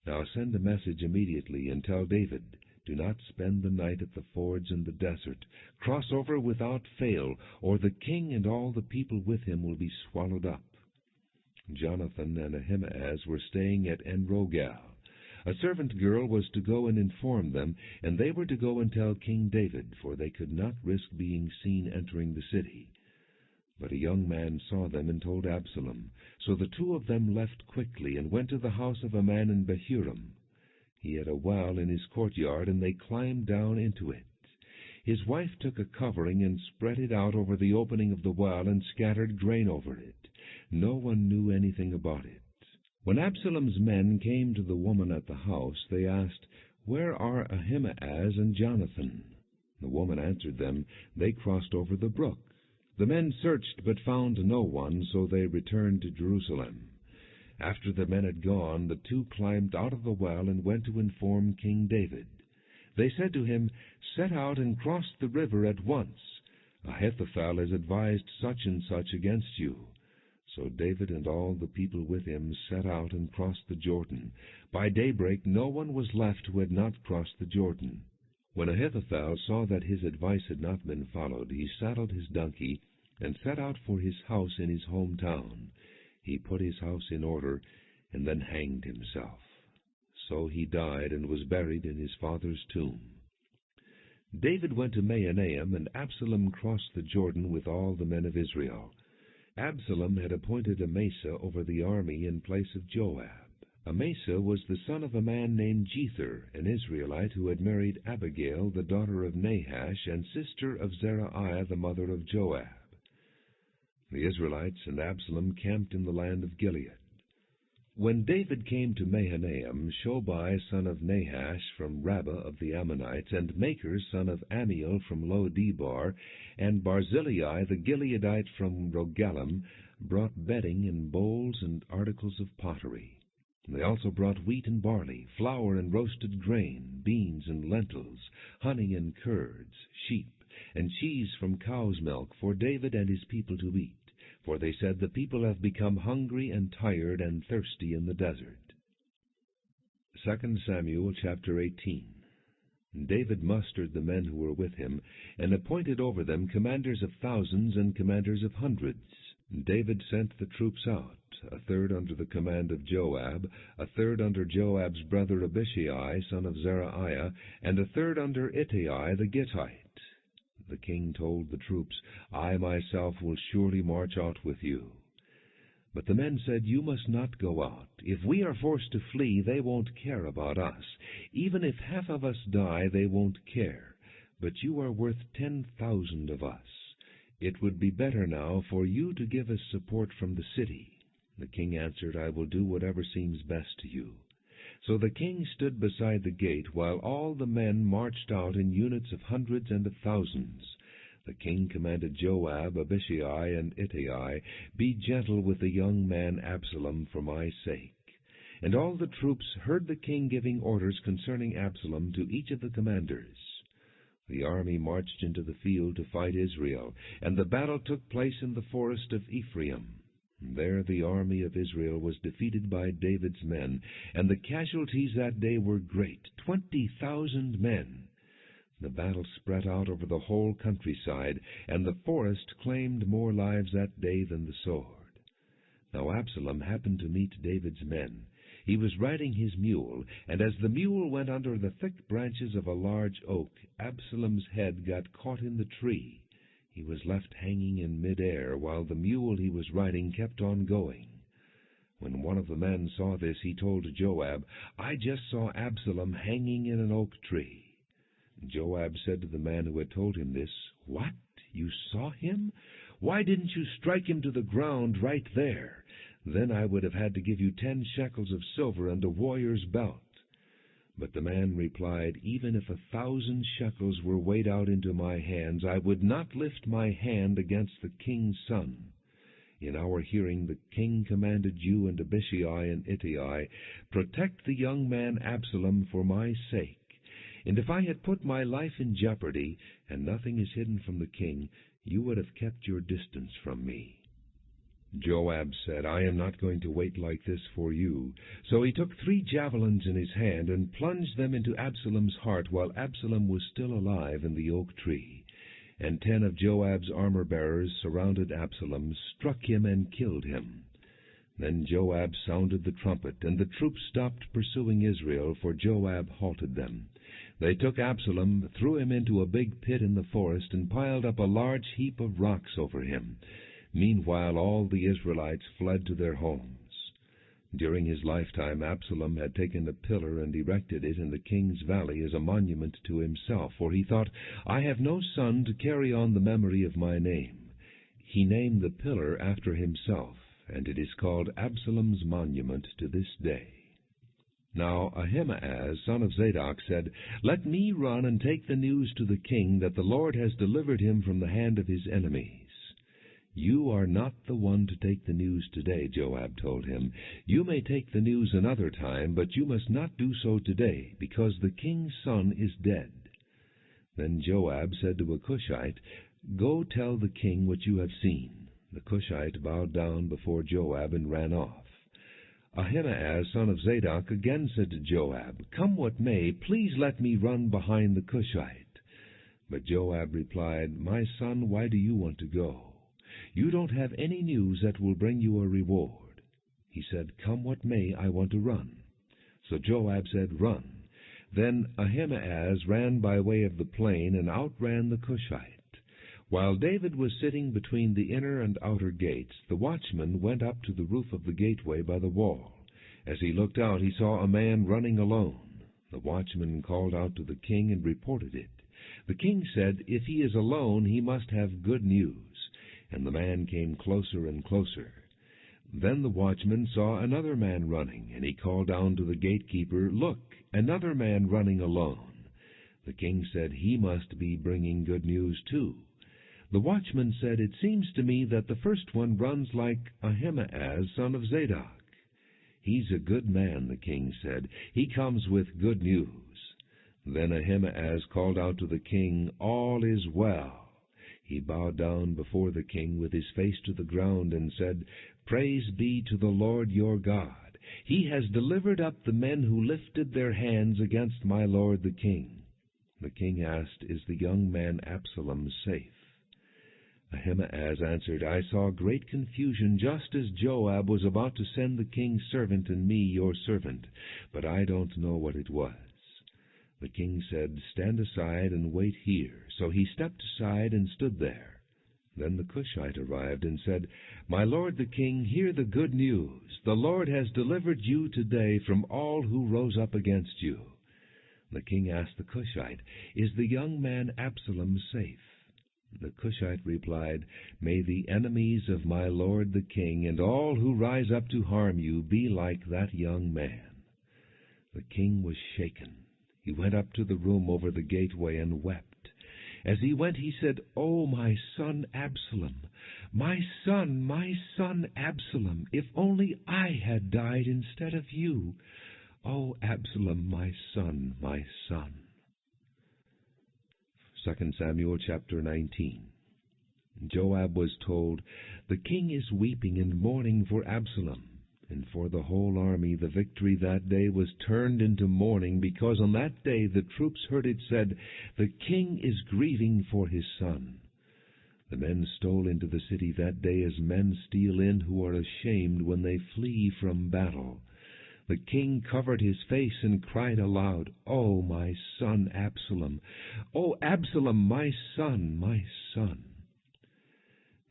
Now send a message immediately and tell David, 'Do not spend the night at the fords in the desert. Cross over without fail, or the king and all the people with him will be swallowed up.'" Jonathan and Ahimaaz were staying at En-Rogel. A servant girl was to go and inform them, and they were to go and tell King David, for they could not risk being seen entering the city. But a young man saw them and told Absalom. So the two of them left quickly and went to the house of a man in Bahurim. He had a well in his courtyard, and they climbed down into it. His wife took a covering and spread it out over the opening of the well and scattered grain over it. No one knew anything about it. When Absalom's men came to the woman at the house, they asked, "Where are Ahimaaz and Jonathan?" The woman answered them, "They crossed over the brook." The men searched but found no one, so they returned to Jerusalem. After the men had gone, the two climbed out of the well and went to inform King David. They said to him, "Set out and cross the river at once. Ahithophel has advised such and such against you." So David and all the people with him set out and crossed the Jordan. By daybreak no one was left who had not crossed the Jordan. When Ahithophel saw that his advice had not been followed, he saddled his donkey and set out for his house in his hometown. He put his house in order and then hanged himself. So he died and was buried in his father's tomb. David went to Mahanaim, and Absalom crossed the Jordan with all the men of Israel. Absalom had appointed Amasa over the army in place of Joab. Amasa was the son of a man named Jether, an Israelite who had married Abigail, the daughter of Nahash, and sister of Zeruiah, the mother of Joab. The Israelites and Absalom camped in the land of Gilead. When David came to Mahanaim, Shobai, son of Nahash, from Rabbah of the Ammonites, and Makir, son of Ammiel, from Lo-Debar, and Barzillai, the Gileadite, from Rogelim, brought bedding and bowls and articles of pottery. They also brought wheat and barley, flour and roasted grain, beans and lentils, honey and curds, sheep, and cheese from cow's milk for David and his people to eat. For they said, "The people have become hungry and tired and thirsty in the desert." 2 Samuel chapter 18. David mustered the men who were with him, and appointed over them commanders of thousands and commanders of hundreds. David sent the troops out, a third under the command of Joab, a third under Joab's brother Abishai, son of Zeruiah, and a third under Ittai the Gittite. The king told the troops, "I myself will surely march out with you." But the men said, "You must not go out. If we are forced to flee, they won't care about us. Even if half of us die, they won't care. But you are worth 10,000 of us. "It would be better now for you to give us support from the city." The king answered, "I will do whatever seems best to you." So the king stood beside the gate, while all the men marched out in units of hundreds and of thousands. The king commanded Joab, Abishai, and Ittai, "Be gentle with the young man Absalom for my sake." And all the troops heard the king giving orders concerning Absalom to each of the commanders. The army marched into the field to fight Israel, and the battle took place in the forest of Ephraim. There the army of Israel was defeated by David's men, and the casualties that day were great, 20,000 men. The battle spread out over the whole countryside, and the forest claimed more lives that day than the sword. Now Absalom happened to meet David's men. He was riding his mule, and as the mule went under the thick branches of a large oak, Absalom's head got caught in the tree. He was left hanging in mid-air, while the mule he was riding kept on going. When one of the men saw this, he told Joab, "I just saw Absalom hanging in an oak tree." Joab said to the man who had told him this, "What? You saw him? Why didn't you strike him to the ground right there? Then I would have had to give you 10 shekels of silver and a warrior's belt." But the man replied, "Even if 1,000 shekels were weighed out into my hands, I would not lift my hand against the king's son. In our hearing the king commanded you and Abishai and Ittai, 'Protect the young man Absalom for my sake.' And if I had put my life in jeopardy, and nothing is hidden from the king, you would have kept your distance from me." Joab said, "I am not going to wait like this for you." So he took 3 javelins in his hand and plunged them into Absalom's heart while Absalom was still alive in the oak tree. And 10 of Joab's armor-bearers surrounded Absalom, struck him, and killed him. Then Joab sounded the trumpet, and the troops stopped pursuing Israel, for Joab halted them. They took Absalom, threw him into a big pit in the forest, and piled up a large heap of rocks over him. Meanwhile all the Israelites fled to their homes. During his lifetime Absalom had taken a pillar and erected it in the king's valley as a monument to himself, for he thought, "I have no son to carry on the memory of my name." He named the pillar after himself, and it is called Absalom's monument to this day. Now Ahimaaz, son of Zadok, said, "Let me run and take the news to the king that the Lord has delivered him from the hand of his enemies." "You are not the one to take the news today," Joab told him. "You may take the news another time, but you must not do so today, because the king's son is dead." Then Joab said to a Cushite, "Go tell the king what you have seen." The Cushite bowed down before Joab and ran off. Ahimaaz, son of Zadok, again said to Joab, "Come what may, please let me run behind the Cushite." But Joab replied, "My son, why do you want to go? You don't have any news that will bring you a reward." He said, "Come what may, I want to run." So Joab said, "Run." Then Ahimaaz ran by way of the plain and outran the Cushite. While David was sitting between the inner and outer gates, the watchman went up to the roof of the gateway by the wall. As he looked out, he saw a man running alone. The watchman called out to the king and reported it. The king said, "If he is alone, he must have good news." And the man came closer and closer. Then the watchman saw another man running, and he called down to the gatekeeper, "Look, another man running alone." The king said, "He must be bringing good news too." The watchman said, "It seems to me that the first one runs like Ahimaaz, son of Zadok." "He's a good man," the king said. "He comes with good news." Then Ahimaaz called out to the king, "All is well." He bowed down before the king with his face to the ground and said, "Praise be to the Lord your God. He has delivered up the men who lifted their hands against my lord the king." The king asked, "Is the young man Absalom safe?" Ahimaaz answered, "I saw great confusion just as Joab was about to send the king's servant and me, your servant, but I don't know what it was." The king said, "Stand aside and wait here." So he stepped aside and stood there. Then the Cushite arrived and said, "My lord the king, hear the good news. The Lord has delivered you today from all who rose up against you." The king asked the Cushite, "Is the young man Absalom safe?" The Cushite replied, "May the enemies of my lord the king, and all who rise up to harm you, be like that young man." The king was shaken. He went up to the room over the gateway and wept. As he went, he said, "Oh, my son Absalom, my son Absalom, if only I had died instead of you. Oh, Absalom, my son, my son." 2 Samuel chapter 19. Joab was told, "The king is weeping and mourning for Absalom." And for the whole army the victory that day was turned into mourning, because on that day the troops heard it said, "The king is grieving for his son." The men stole into the city that day as men steal in who are ashamed when they flee from battle. The king covered his face and cried aloud, "Oh, my son Absalom! Oh, Absalom, my son, my son!"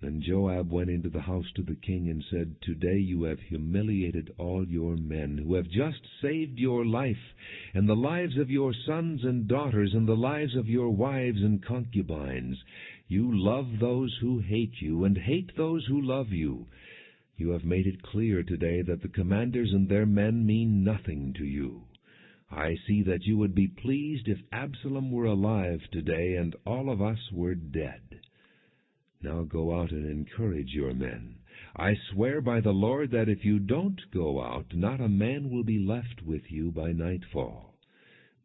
Then Joab went into the house to the king and said, "Today you have humiliated all your men, who have just saved your life, and the lives of your sons and daughters, and the lives of your wives and concubines. You love those who hate you, and hate those who love you. You have made it clear today that the commanders and their men mean nothing to you. I see that you would be pleased if Absalom were alive today, and all of us were dead. Now go out and encourage your men. I swear by the Lord that if you don't go out, not a man will be left with you by nightfall.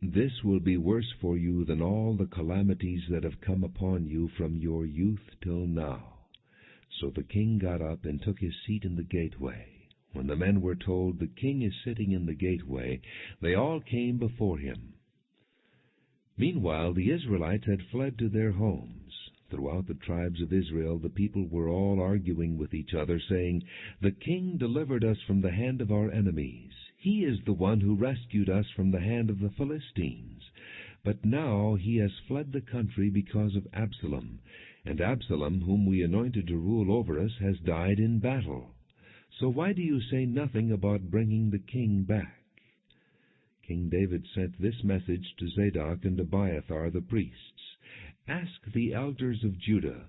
This will be worse for you than all the calamities that have come upon you from your youth till now." So the king got up and took his seat in the gateway. When the men were told, "The king is sitting in the gateway," they all came before him. Meanwhile the Israelites had fled to their homes. Throughout the tribes of Israel the people were all arguing with each other, saying, "The king delivered us from the hand of our enemies. He is the one who rescued us from the hand of the Philistines. But now he has fled the country because of Absalom, and Absalom, whom we anointed to rule over us, has died in battle. So why do you say nothing about bringing the king back?" King David sent this message to Zadok and Abiathar the priests, "Ask the elders of Judah,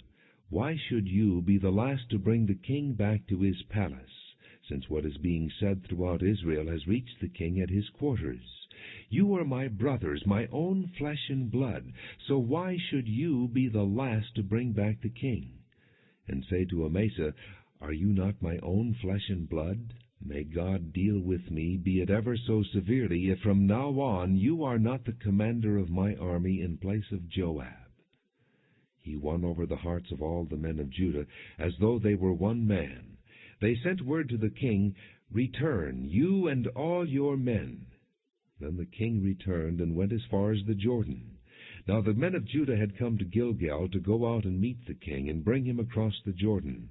why should you be the last to bring the king back to his palace, since what is being said throughout Israel has reached the king at his quarters? You are my brothers, my own flesh and blood, so why should you be the last to bring back the king? And say to Amasa, are you not my own flesh and blood? May God deal with me, be it ever so severely, if from now on you are not the commander of my army in place of Joab." He won over the hearts of all the men of Judah, as though they were one man. They sent word to the king, "Return, you and all your men." Then the king returned and went as far as the Jordan. Now the men of Judah had come to Gilgal to go out and meet the king and bring him across the Jordan.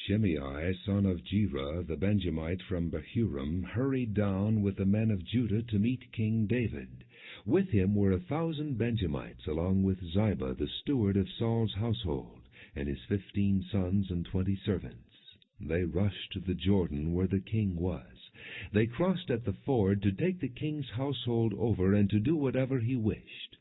Shimei, son of Gera, the Benjamite from Bahurim, hurried down with the men of Judah to meet King David. With him were 1,000 Benjamites, along with Ziba, the steward of Saul's household, and his 15 sons and 20 servants. They rushed to the Jordan where the king was. They crossed at the ford to take the king's household over and to do whatever he wished.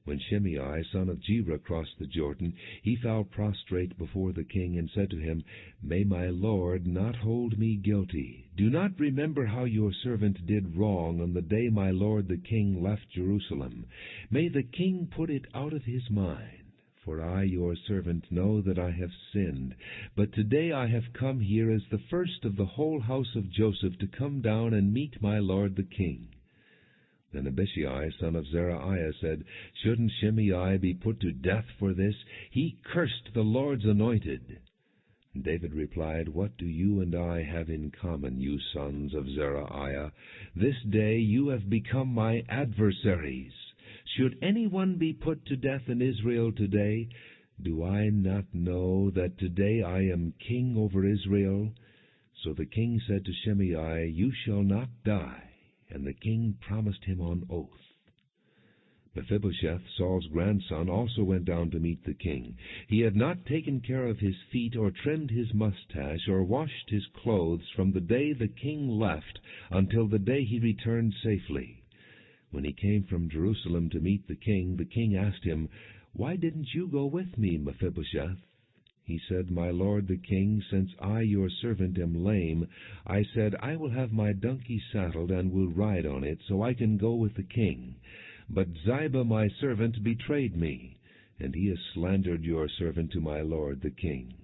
When Shimei, son of Gera, crossed the Jordan, he fell prostrate before the king and said to him, "May my lord not hold me guilty. Do not remember how your servant did wrong on the day my lord the king left Jerusalem. May the king put it out of his mind. For I, your servant, know that I have sinned. But today I have come here as the first of the whole house of Joseph to come down and meet my lord the king." Then Abishai, son of Zeruiah, said, "Shouldn't Shimei be put to death for this? He cursed the Lord's anointed." And David replied, "What do you and I have in common, you sons of Zeruiah? This day you have become my adversaries. Should anyone be put to death in Israel today? Do I not know that today I am king over Israel?" So the king said to Shimei, "You shall not die." And the king promised him on oath. Mephibosheth, Saul's grandson, also went down to meet the king. He had not taken care of his feet, or trimmed his mustache, or washed his clothes from the day the king left until the day he returned safely. When he came from Jerusalem to meet the king asked him, "Why didn't you go with me, Mephibosheth?" He said, "My lord the king, since I your servant am lame, I said, I will have my donkey saddled and will ride on it, so I can go with the king. But Ziba my servant betrayed me, and he has slandered your servant to my lord the king.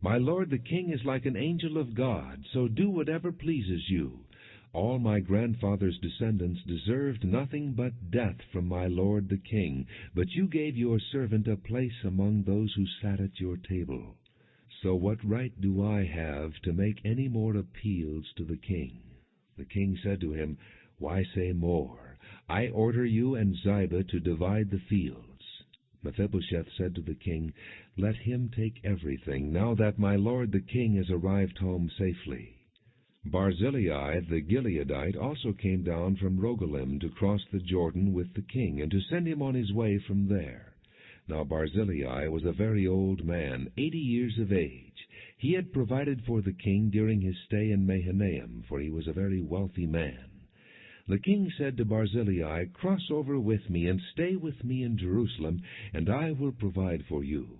My lord the king is like an angel of God, so do whatever pleases you. All my grandfather's descendants deserved nothing but death from my lord the king, but you gave your servant a place among those who sat at your table. So what right do I have to make any more appeals to the king?" The king said to him, "Why say more? I order you and Ziba to divide the fields." Mephibosheth said to the king, "Let him take everything, now that my lord the king has arrived home safely." Barzillai the Gileadite also came down from Rogelim to cross the Jordan with the king, and to send him on his way from there. Now Barzillai was a very old man, 80 years of age. He had provided for the king during his stay in Mahanaim, for he was a very wealthy man. The king said to Barzillai, "Cross over with me, and stay with me in Jerusalem, and I will provide for you."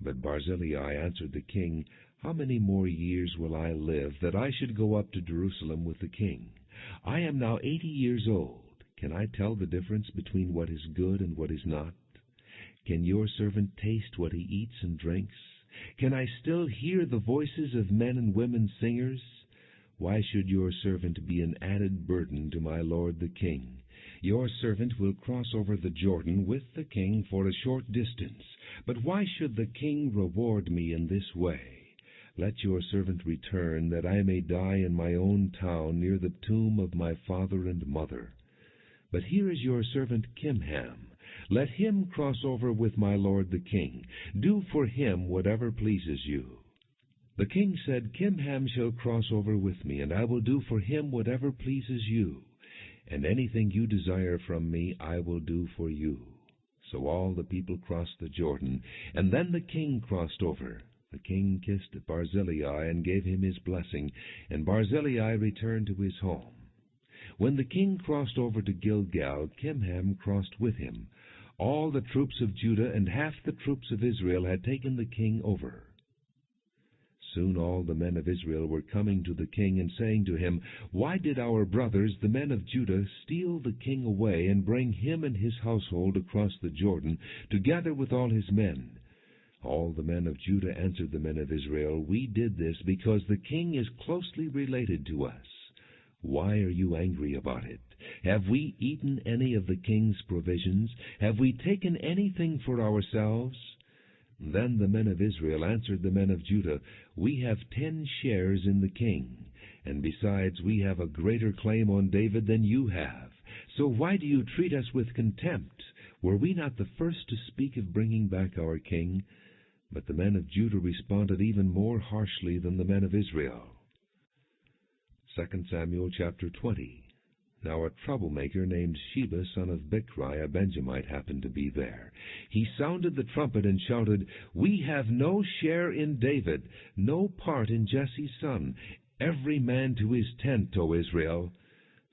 But Barzillai answered the king, "How many more years will I live, that I should go up to Jerusalem with the king? I am now 80 years old. Can I tell the difference between what is good and what is not? Can your servant taste what he eats and drinks? Can I still hear the voices of men and women singers? Why should your servant be an added burden to my lord the king? Your servant will cross over the Jordan with the king for a short distance. But why should the king reward me in this way? Let your servant return, that I may die in my own town near the tomb of my father and mother. But here is your servant Kimham. Let him cross over with my lord the king. Do for him whatever pleases you." The king said, "Kimham shall cross over with me, and I will do for him whatever pleases you. And anything you desire from me I will do for you." So all the people crossed the Jordan, and then the king crossed over. The king kissed Barzillai and gave him his blessing, and Barzillai returned to his home. When the king crossed over to Gilgal, Kimham crossed with him. All the troops of Judah and half the troops of Israel had taken the king over. Soon all the men of Israel were coming to the king and saying to him, "Why did our brothers, the men of Judah, steal the king away and bring him and his household across the Jordan, together with all his men?" All the men of Judah answered the men of Israel, "We did this because the king is closely related to us. Why are you angry about it? Have we eaten any of the king's provisions? Have we taken anything for ourselves?" Then the men of Israel answered the men of Judah, "We have 10 shares in the king, and besides we have a greater claim on David than you have. So why do you treat us with contempt? Were we not the first to speak of bringing back our king?" But the men of Judah responded even more harshly than the men of Israel. 2 Samuel chapter 20. Now a troublemaker named Sheba, son of Bichri, a Benjamite, happened to be there. He sounded the trumpet and shouted, "We have no share in David, no part in Jesse's son. Every man to his tent, O Israel."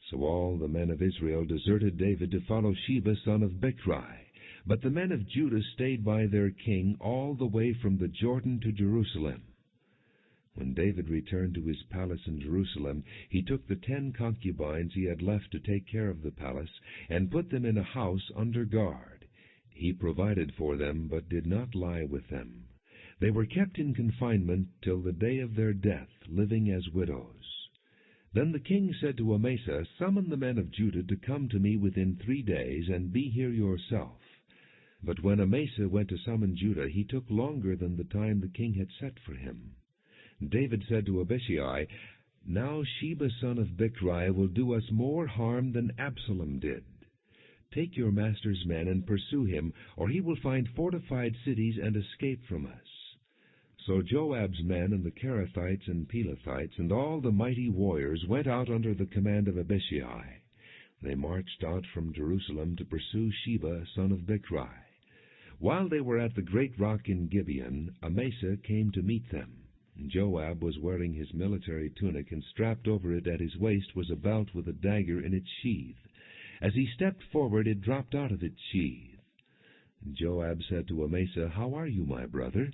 So all the men of Israel deserted David to follow Sheba, son of Bichri. But the men of Judah stayed by their king all the way from the Jordan to Jerusalem. When David returned to his palace in Jerusalem, he took the 10 concubines he had left to take care of the palace, and put them in a house under guard. He provided for them, but did not lie with them. They were kept in confinement till the day of their death, living as widows. Then the king said to Amasa, "Summon the men of Judah to come to me within 3 days, and be here yourself." But when Amasa went to summon Judah, he took longer than the time the king had set for him. David said to Abishai, "Now Sheba son of Bichri will do us more harm than Absalom did. Take your master's men and pursue him, or he will find fortified cities and escape from us." So Joab's men and the Kerethites and Pelethites and all the mighty warriors went out under the command of Abishai. They marched out from Jerusalem to pursue Sheba son of Bichri. While they were at the great rock in Gibeon, Amasa came to meet them. Joab was wearing his military tunic, and strapped over it at his waist was a belt with a dagger in its sheath. As he stepped forward, it dropped out of its sheath. And Joab said to Amasa, "How are you, my brother?"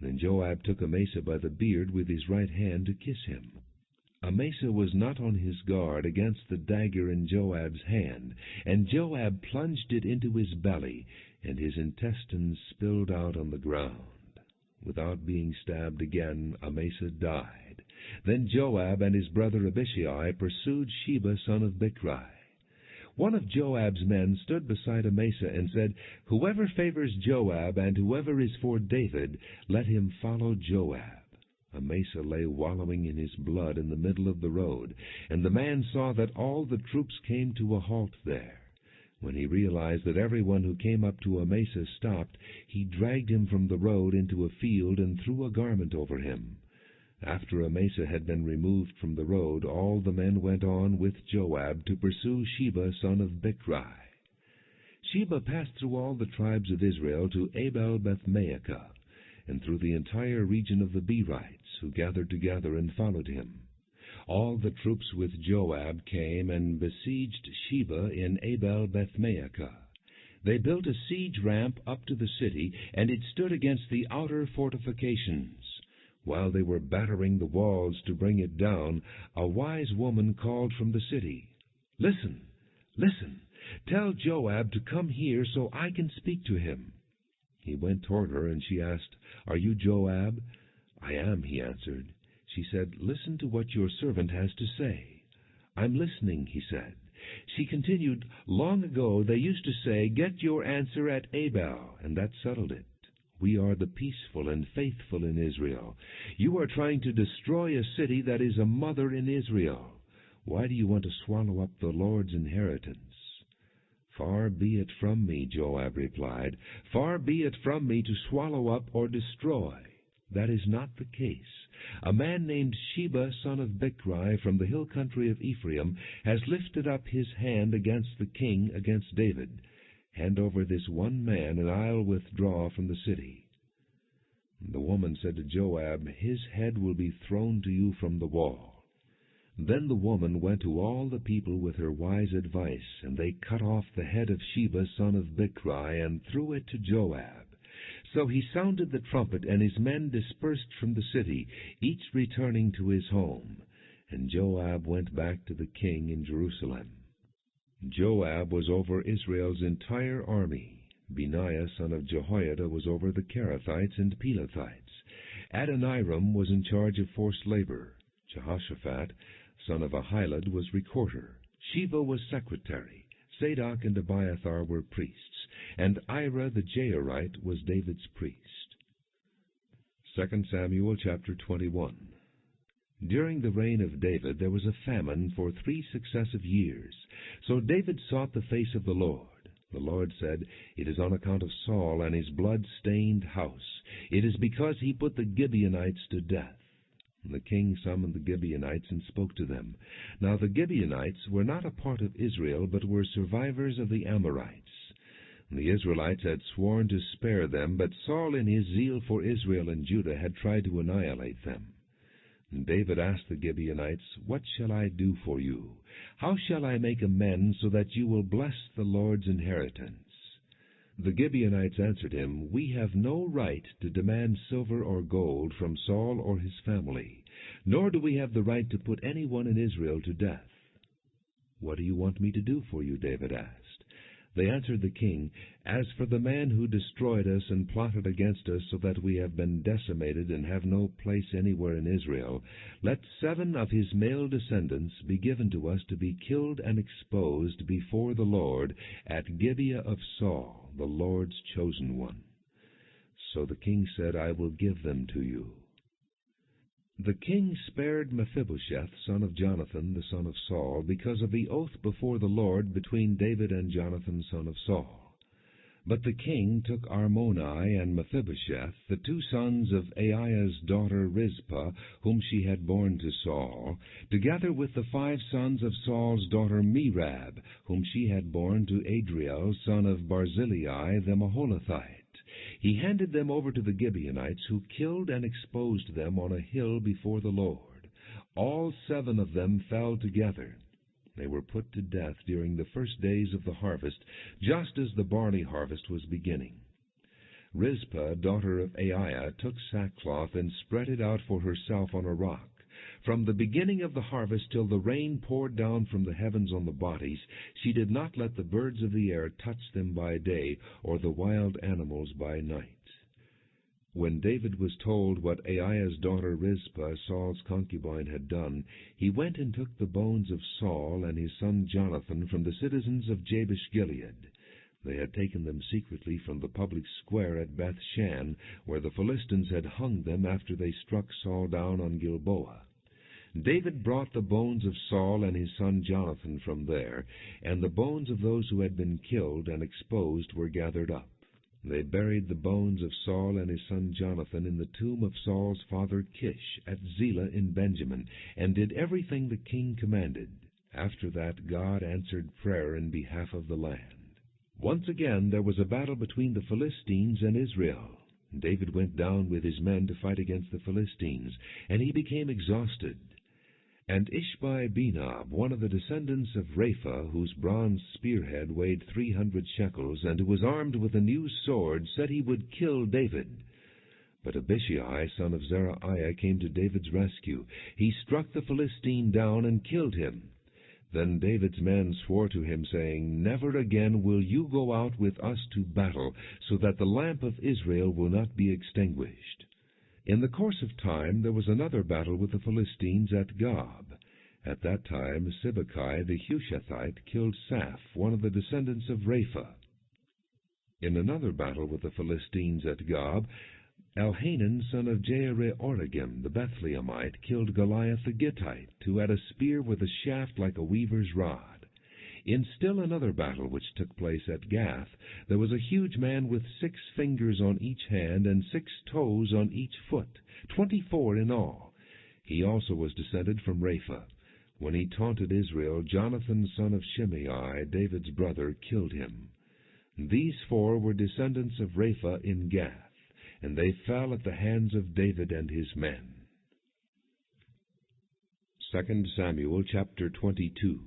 Then Joab took Amasa by the beard with his right hand to kiss him. Amasa was not on his guard against the dagger in Joab's hand, and Joab plunged it into his belly, and his intestines spilled out on the ground. Without being stabbed again, Amasa died. Then Joab and his brother Abishai pursued Sheba son of Bichri. One of Joab's men stood beside Amasa and said, "Whoever favors Joab and whoever is for David, let him follow Joab." Amasa lay wallowing in his blood in the middle of the road, and the man saw that all the troops came to a halt there. When he realized that everyone who came up to Amasa stopped, he dragged him from the road into a field and threw a garment over him. After Amasa had been removed from the road, all the men went on with Joab to pursue Sheba son of Bichri. Sheba passed through all the tribes of Israel to Abel-Beth-Maachah, and through the entire region of the Berites, who gathered together and followed him. All the troops with Joab came and besieged Sheba in Abel-Beth-Maachah. They built a siege ramp up to the city, and it stood against the outer fortifications. While they were battering the walls to bring it down, a wise woman called from the city, "Listen, listen, tell Joab to come here so I can speak to him." He went toward her, and she asked, "Are you Joab?" "I am," he answered. She said, "Listen to what your servant has to say." "I'm listening," he said. She continued, "Long ago they used to say, 'Get your answer at Abel,' and that settled it. We are the peaceful and faithful in Israel. You are trying to destroy a city that is a mother in Israel. Why do you want to swallow up the Lord's inheritance?" "Far be it from me," Joab replied. "Far be it from me to swallow up or destroy. That is not the case. A man named Sheba son of Bichri from the hill country of Ephraim has lifted up his hand against the king, against David. Hand over this one man, and I'll withdraw from the city." The woman said to Joab, "His head will be thrown to you from the wall." Then the woman went to all the people with her wise advice, and they cut off the head of Sheba son of Bichri and threw it to Joab. So he sounded the trumpet, and his men dispersed from the city, each returning to his home. And Joab went back to the king in Jerusalem. Joab was over Israel's entire army. Benaiah son of Jehoiada was over the Kerethites and Pelethites. Adoniram was in charge of forced labor. Jehoshaphat son of Ahilud was recorder. Sheba was secretary. Zadok and Abiathar were priests, and Ira the Jairite was David's priest. 2 Samuel chapter 21. During the reign of David there was a famine for 3 successive years. So David sought the face of the Lord. The Lord said, "It is on account of Saul and his blood-stained house. It is because he put the Gibeonites to death." And the king summoned the Gibeonites and spoke to them. Now the Gibeonites were not a part of Israel, but were survivors of the Amorites. And the Israelites had sworn to spare them, but Saul in his zeal for Israel and Judah had tried to annihilate them. And David asked the Gibeonites, "What shall I do for you? How shall I make amends so that you will bless the Lord's inheritance?" The Gibeonites answered him, "We have no right to demand silver or gold from Saul or his family, nor do we have the right to put anyone in Israel to death." "What do you want me to do for you?" David asked. They answered the king, "As for the man who destroyed us and plotted against us so that we have been decimated and have no place anywhere in Israel, let 7 of his male descendants be given to us to be killed and exposed before the Lord at Gibeah of Saul, the Lord's chosen one." So the king said, "I will give them to you." The king spared Mephibosheth, son of Jonathan, the son of Saul, because of the oath before the Lord between David and Jonathan, son of Saul. But the king took Armoni and Mephibosheth, the 2 sons of Aiah's daughter Rizpah, whom she had borne to Saul, together with the 5 sons of Saul's daughter Merab, whom she had borne to Adriel, son of Barzillai the Maholathite. He handed them over to the Gibeonites, who killed and exposed them on a hill before the Lord. All 7 of them fell together. They were put to death during the first days of the harvest, just as the barley harvest was beginning. Rizpah, daughter of Aiah, took sackcloth and spread it out for herself on a rock. From the beginning of the harvest till the rain poured down from the heavens on the bodies, she did not let the birds of the air touch them by day, or the wild animals by night. When David was told what Aiah's daughter Rizpah, Saul's concubine, had done, he went and took the bones of Saul and his son Jonathan from the citizens of Jabesh-Gilead. They had taken them secretly from the public square at Beth-shan, where the Philistines had hung them after they struck Saul down on Gilboa. David brought the bones of Saul and his son Jonathan from there, and the bones of those who had been killed and exposed were gathered up. They buried the bones of Saul and his son Jonathan in the tomb of Saul's father Kish at Zelah in Benjamin, and did everything the king commanded. After that God answered prayer in behalf of the land. Once again there was a battle between the Philistines and Israel. David went down with his men to fight against the Philistines, and he became exhausted. And Ish-Bosheth, one of the descendants of Rapha, whose bronze spearhead weighed 300 shekels, and who was armed with a new sword, said he would kill David. But Abishai, son of Zeruiah, came to David's rescue. He struck the Philistine down and killed him. Then David's men swore to him, saying, "Never again will you go out with us to battle, so that the lamp of Israel will not be extinguished." In the course of time there was another battle with the Philistines at Gob. At that time Sibbecai the Hushathite killed Saph, one of the descendants of Rapha. In another battle with the Philistines at Gob, Elhanan, son of Jaare-Oregim, the Bethlehemite, killed Goliath the Gittite, who had a spear with a shaft like a weaver's rod. In still another battle which took place at Gath, there was a huge man with 6 fingers on each hand and 6 toes on each foot, 24 in all. He also was descended from Rapha. When he taunted Israel, Jonathan, son of Shimei, David's brother, killed him. These 4 were descendants of Rapha in Gath, and they fell at the hands of David and his men. 2 Samuel chapter 22.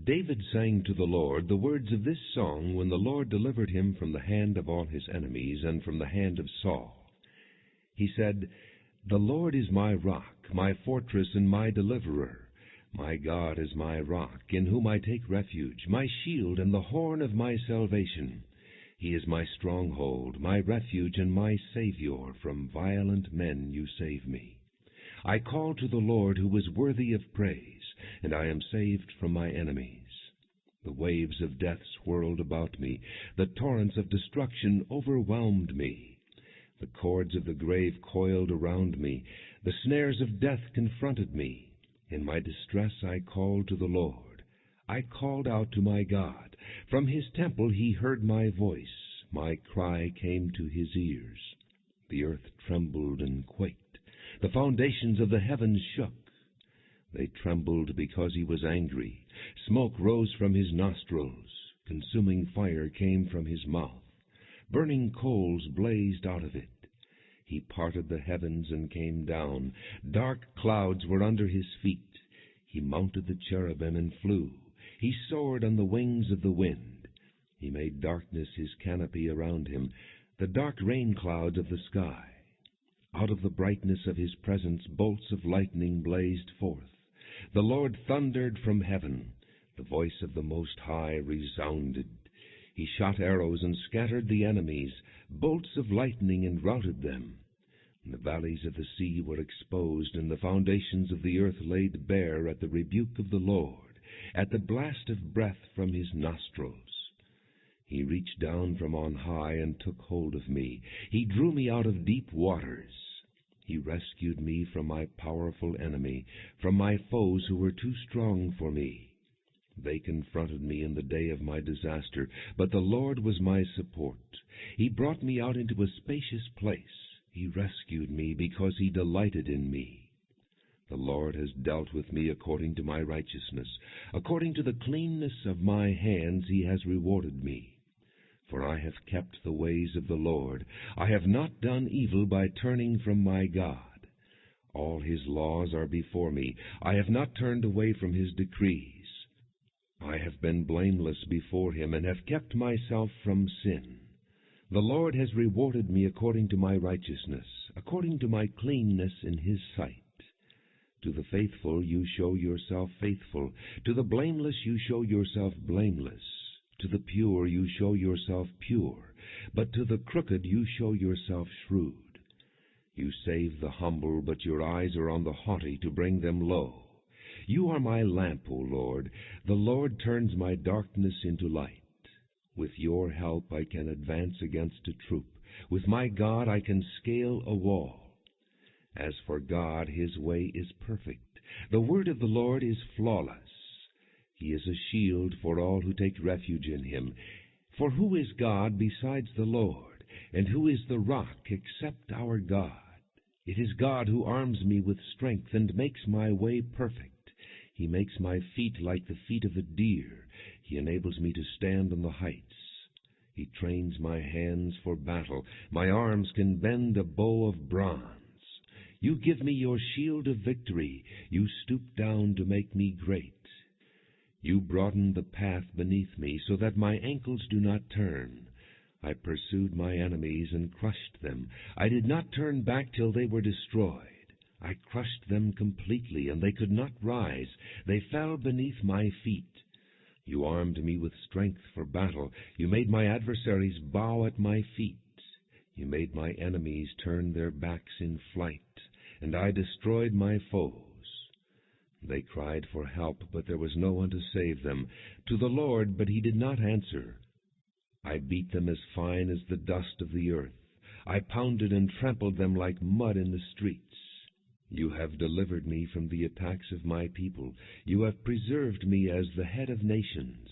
David sang to the Lord the words of this song when the Lord delivered him from the hand of all his enemies and from the hand of Saul. He said, "The Lord is my rock, my fortress, and my deliverer. My God is my rock, in whom I take refuge, my shield and the horn of my salvation. He is my stronghold, my refuge, and my Savior. From violent men you save me. I call to the Lord, who is worthy of praise, and I am saved from my enemies. The waves of death swirled about me. The torrents of destruction overwhelmed me. The cords of the grave coiled around me. The snares of death confronted me. In my distress I called to the Lord. I called out to my God. From his temple he heard my voice. My cry came to his ears. The earth trembled and quaked. The foundations of the heavens shook. They trembled because he was angry. Smoke rose from his nostrils. Consuming fire came from his mouth. Burning coals blazed out of it. He parted the heavens and came down. Dark clouds were under his feet. He mounted the cherubim and flew. He soared on the wings of the wind. He made darkness his canopy around him, the dark rain clouds of the sky. Out of the brightness of his presence bolts of lightning blazed forth. The Lord thundered from heaven. The voice of the Most High resounded. He shot arrows and scattered the enemies, bolts of lightning and routed them. The valleys of the sea were exposed, and the foundations of the earth laid bare at the rebuke of the Lord, at the blast of breath from his nostrils. He reached down from on high and took hold of me. He drew me out of deep waters. He rescued me from my powerful enemy, from my foes who were too strong for me. They confronted me in the day of my disaster, but the Lord was my support. He brought me out into a spacious place. He rescued me because he delighted in me. The Lord has dealt with me according to my righteousness. According to the cleanness of my hands he has rewarded me. For I have kept the ways of the Lord. I have not done evil by turning from my God. All his laws are before me. I have not turned away from his decrees. I have been blameless before him, and have kept myself from sin. The Lord has rewarded me according to my righteousness, according to my cleanness in his sight. To the faithful you show yourself faithful, to the blameless you show yourself blameless, to the pure you show yourself pure, but to the crooked you show yourself shrewd. You save the humble, but your eyes are on the haughty to bring them low. You are my lamp, O Lord. The Lord turns my darkness into light. With your help I can advance against a troop. With my God I can scale a wall. As for God, his way is perfect. The word of the Lord is flawless. He is a shield for all who take refuge in him. For who is God besides the Lord? And who is the rock except our God? It is God who arms me with strength and makes my way perfect. He makes my feet like the feet of a deer. He enables me to stand on the heights. He trains my hands for battle. My arms can bend a bow of bronze. You give me your shield of victory. You stoop down to make me great. You broaden the path beneath me so that my ankles do not turn. I pursued my enemies and crushed them. I did not turn back till they were destroyed. I crushed them completely, and they could not rise. They fell beneath my feet. You armed me with strength for battle. You made my adversaries bow at my feet. You made my enemies turn their backs in flight, and I destroyed my foes. They cried for help, but there was no one to save them. To the Lord, but he did not answer. I beat them as fine as the dust of the earth. I pounded and trampled them like mud in the streets. You have delivered me from the attacks of my people. You have preserved me as the head of nations.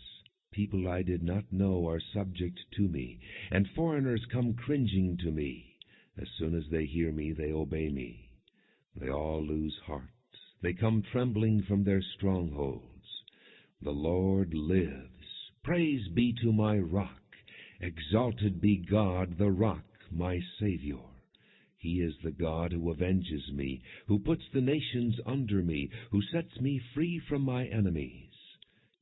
People I did not know are subject to me, and foreigners come cringing to me. As soon as they hear me, they obey me. They all lose heart. They come trembling from their strongholds. The Lord lives. Praise be to my rock. Exalted be God, the rock, my Savior. He is the God who avenges me, who puts the nations under me, who sets me free from my enemies.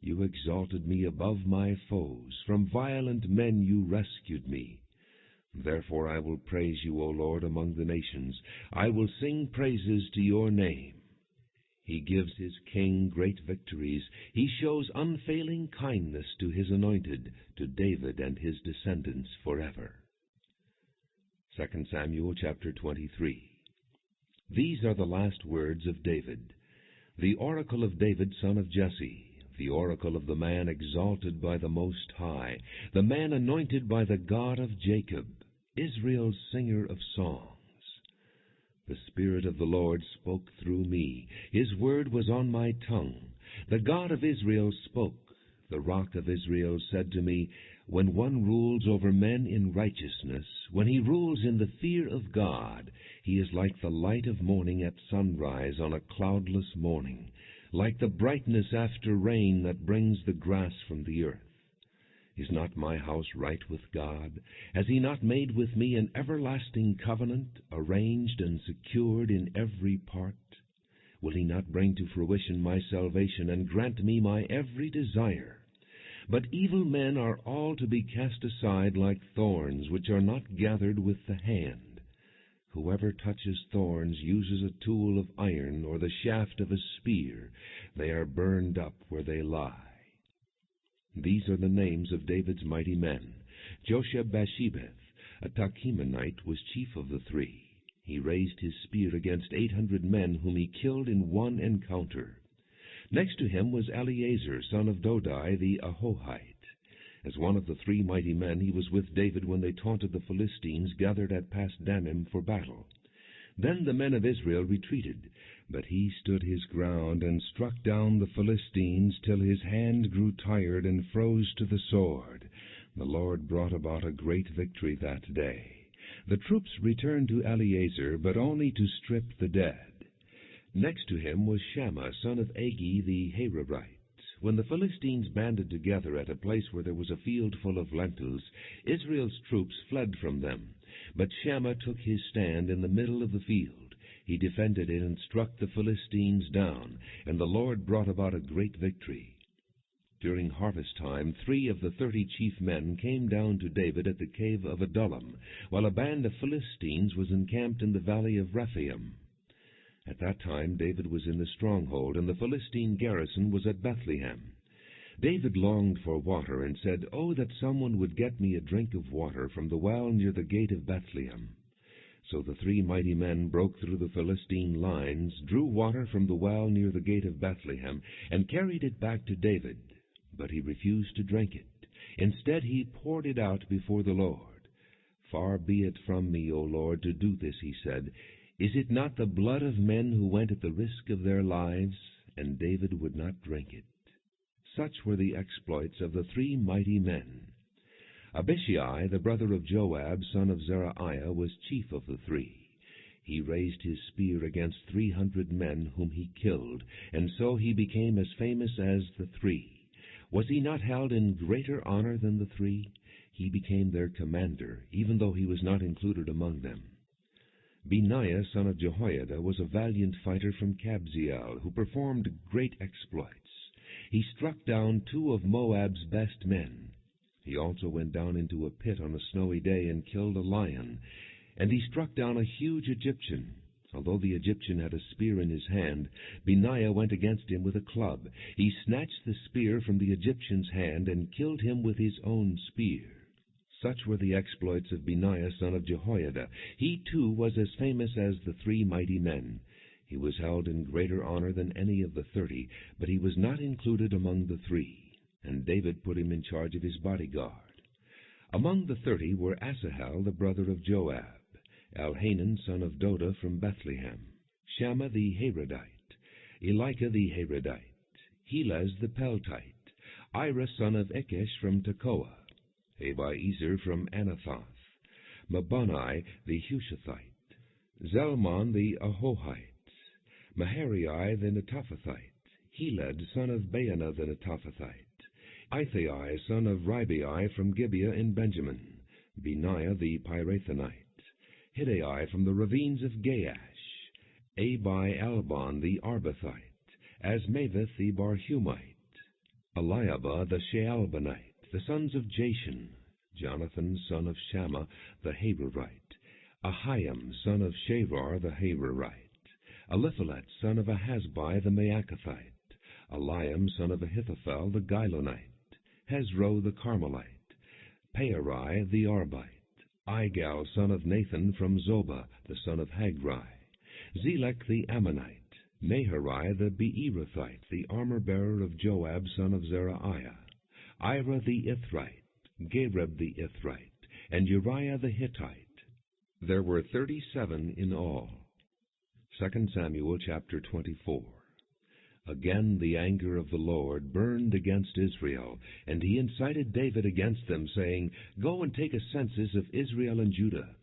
You exalted me above my foes. From violent men you rescued me. Therefore I will praise you, O Lord, among the nations. I will sing praises to your name. He gives his king great victories. He shows unfailing kindness to his anointed, to David and his descendants forever. 2 Samuel chapter 23. These are the last words of David. The oracle of David, son of Jesse, the oracle of the man exalted by the Most High, the man anointed by the God of Jacob, Israel's singer of songs. The Spirit of the Lord spoke through me. His word was on my tongue. The God of Israel spoke. The Rock of Israel said to me, when one rules over men in righteousness, when he rules in the fear of God, he is like the light of morning at sunrise on a cloudless morning, like the brightness after rain that brings the grass from the earth. Is not my house right with God? Has he not made with me an everlasting covenant, arranged and secured in every part? Will he not bring to fruition my salvation and grant me my every desire? But evil men are all to be cast aside like thorns, which are not gathered with the hand. Whoever touches thorns uses a tool of iron or the shaft of a spear. They are burned up where they lie. These are the names of David's mighty men. Ish-Bosheth, a Tachemonite, was chief of the three. He raised his spear against 800 men, whom he killed in one encounter. Next to him was Eleazar, son of Dodai, the Ahohite. As one of the three mighty men, he was with David when they taunted the Philistines gathered at Pas-dammim for battle. Then the men of Israel retreated, but he stood his ground and struck down the Philistines till his hand grew tired and froze to the sword. The Lord brought about a great victory that day. The troops returned to Eleazar, but only to strip the dead. Next to him was Shammah, son of Agi the Hararite. When the Philistines banded together at a place where there was a field full of lentils, Israel's troops fled from them. But Shammah took his stand in the middle of the field. He defended it and struck the Philistines down, and the Lord brought about a great victory. During harvest time, 3 of the 30 chief men came down to David at the cave of Adullam, while a band of Philistines was encamped in the valley of Rephaim. At that time David was in the stronghold, and the Philistine garrison was at Bethlehem. David longed for water, and said, "Oh, that someone would get me a drink of water from the well near the gate of Bethlehem." So the 3 mighty men broke through the Philistine lines, drew water from the well near the gate of Bethlehem, and carried it back to David. But he refused to drink it. Instead he poured it out before the Lord. "Far be it from me, O Lord, to do this," he said. "Is it not the blood of men who went at the risk of their lives?" And David would not drink it. Such were the exploits of the 3 mighty men. Abishai, the brother of Joab, son of Zeruiah, was chief of the 3. He raised his spear against 300 men whom he killed, and so he became as famous as the 3. Was he not held in greater honor than the 3? He became their commander, even though he was not included among them. Benaiah, son of Jehoiada, was a valiant fighter from Kabzeel, who performed great exploits. He struck down 2 of Moab's best men. He also went down into a pit on a snowy day and killed a lion, and he struck down a huge Egyptian. Although the Egyptian had a spear in his hand, Benaiah went against him with a club. He snatched the spear from the Egyptian's hand and killed him with his own spear. Such were the exploits of Benaiah, son of Jehoiada. He, too, was as famous as the 3 mighty men. He was held in greater honor than any of the 30, but he was not included among the 3, and David put him in charge of his bodyguard. Among the 30 were Asahel, the brother of Joab, Elhanan, son of Doda, from Bethlehem, Shammah the Harodite, Elika the Harodite, Helez the Peltite, Ira, son of Ikesh, from Tekoa, Abiezer from Anathoth, Mabonai the Hushathite, Zelmon the Ahohite, Maharai the Netophathite, Heled, son of Baanah the Netophathite, Ithai, son of Ribai, from Gibeah in Benjamin, Benaiah the Pirathonite, Hiddai from the ravines of Gaash, Abi-Albon the Arbathite, Asmaveth the Barhumite, Eliabah the Shaalbonite, the sons of Jashan, Jonathan, son of Shammah the Hararite, Ahiam, son of Sharar the Hararite, Eliphalet, son of Ahasbai the Maacathite, Eliam, son of Ahithophel the Gilonite, Hezro the Carmelite, Pearai the Arbite, Igal, son of Nathan from Zobah, the son of Hagri, Zelek the Ammonite, Naharai the Beerothite, the armor-bearer of Joab, son of Zeruiah, Ira the Ithrite, Gareb the Ithrite, and Uriah the Hittite. There were 37 in all. 2 Samuel chapter 24. Again the anger of the Lord burned against Israel, and he incited David against them, saying, "Go and take a census of Israel and Judah."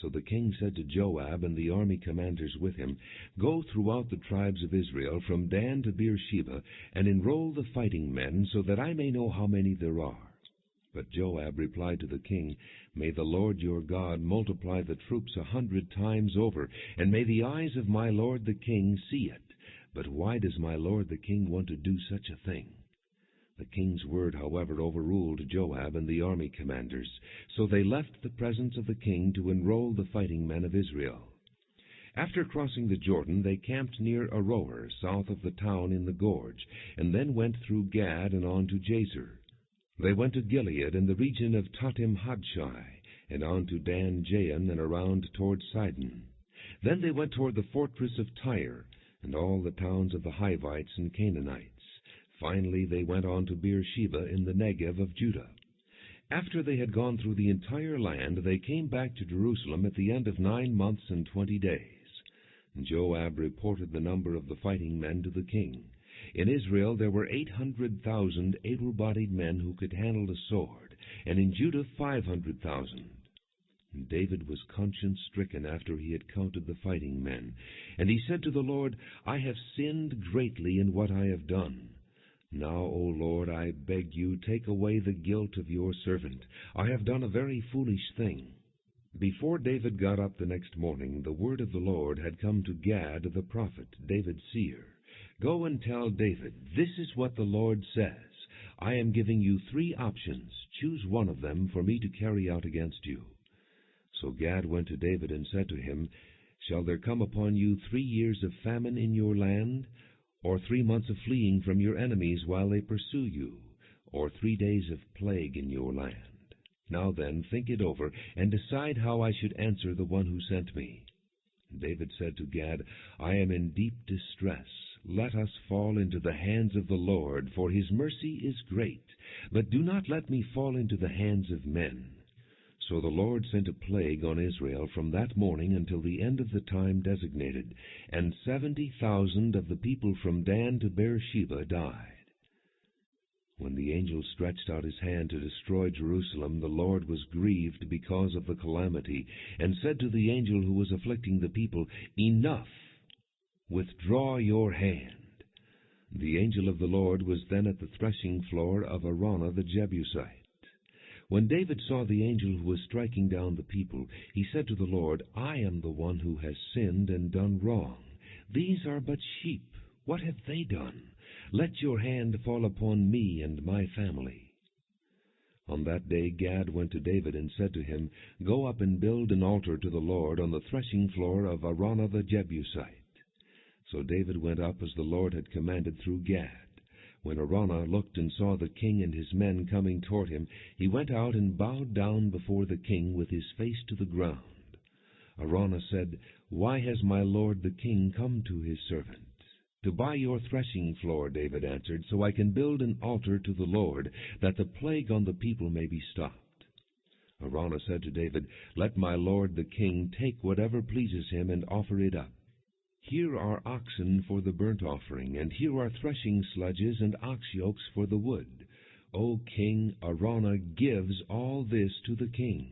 So the king said to Joab and the army commanders with him, "Go throughout the tribes of Israel, from Dan to Beersheba, and enroll the fighting men, so that I may know how many there are." But Joab replied to the king, "May the Lord your God multiply the troops 100 times over, and may the eyes of my lord the king see it. But why does my lord the king want to do such a thing?" The king's word, however, overruled Joab and the army commanders, so they left the presence of the king to enroll the fighting men of Israel. After crossing the Jordan, they camped near Aroer, south of the town in the gorge, and then went through Gad and on to Jazer. They went to Gilead in the region of Tatim-Hadshai, and on to Dan-Jaan and around toward Sidon. Then they went toward the fortress of Tyre, and all the towns of the Hivites and Canaanites. Finally they went on to Beersheba in the Negev of Judah. After they had gone through the entire land, they came back to Jerusalem at the end of 9 months and 20 days. Joab reported the number of the fighting men to the king. In Israel there were 800,000 able-bodied men who could handle a sword, and in Judah 500,000. David was conscience-stricken after he had counted the fighting men, and he said to the Lord, "I have sinned greatly in what I have done. Now, O Lord, I beg you, take away the guilt of your servant. I have done a very foolish thing." Before David got up the next morning, the word of the Lord had come to Gad the prophet, David's seer. "Go and tell David, this is what the Lord says. I am giving you 3 options. Choose one of them for me to carry out against you." So Gad went to David and said to him, "Shall there come upon you 3 years of famine in your land, or 3 months of fleeing from your enemies while they pursue you, or 3 days of plague in your land? Now then, think it over, and decide how I should answer the one who sent me." David said to Gad, "I am in deep distress. Let us fall into the hands of the Lord, for his mercy is great. But do not let me fall into the hands of men." So the Lord sent a plague on Israel from that morning until the end of the time designated, and 70,000 of the people from Dan to Beersheba died. When the angel stretched out his hand to destroy Jerusalem, the Lord was grieved because of the calamity, and said to the angel who was afflicting the people, "Enough! Withdraw your hand." The angel of the Lord was then at the threshing floor of Araunah the Jebusite. When David saw the angel who was striking down the people, he said to the Lord, "I am the one who has sinned and done wrong. These are but sheep. What have they done? Let your hand fall upon me and my family." On that day Gad went to David and said to him, "Go up and build an altar to the Lord on the threshing floor of Araunah the Jebusite." So David went up as the Lord had commanded through Gad. When Araunah looked and saw the king and his men coming toward him, he went out and bowed down before the king with his face to the ground. Araunah said, "Why has my lord the king come to his servant?" "To buy your threshing floor," David answered, "so I can build an altar to the Lord, that the plague on the people may be stopped." Araunah said to David, "Let my lord the king take whatever pleases him and offer it up. Here are oxen for the burnt offering, and here are threshing sledges and ox yokes for the wood. O king, Araunah gives all this to the king."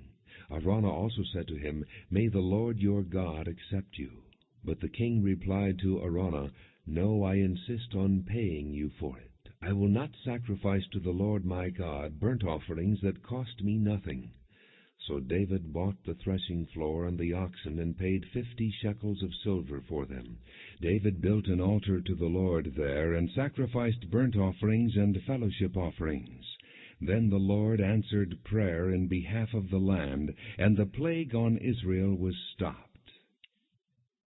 Araunah also said to him, "May the Lord your God accept you." But the king replied to Araunah, "No, I insist on paying you for it. I will not sacrifice to the Lord my God burnt offerings that cost me nothing." So David bought the threshing floor and the oxen, and paid 50 shekels of silver for them. David built an altar to the Lord there, and sacrificed burnt offerings and fellowship offerings. Then the Lord answered prayer in behalf of the land, and the plague on Israel was stopped.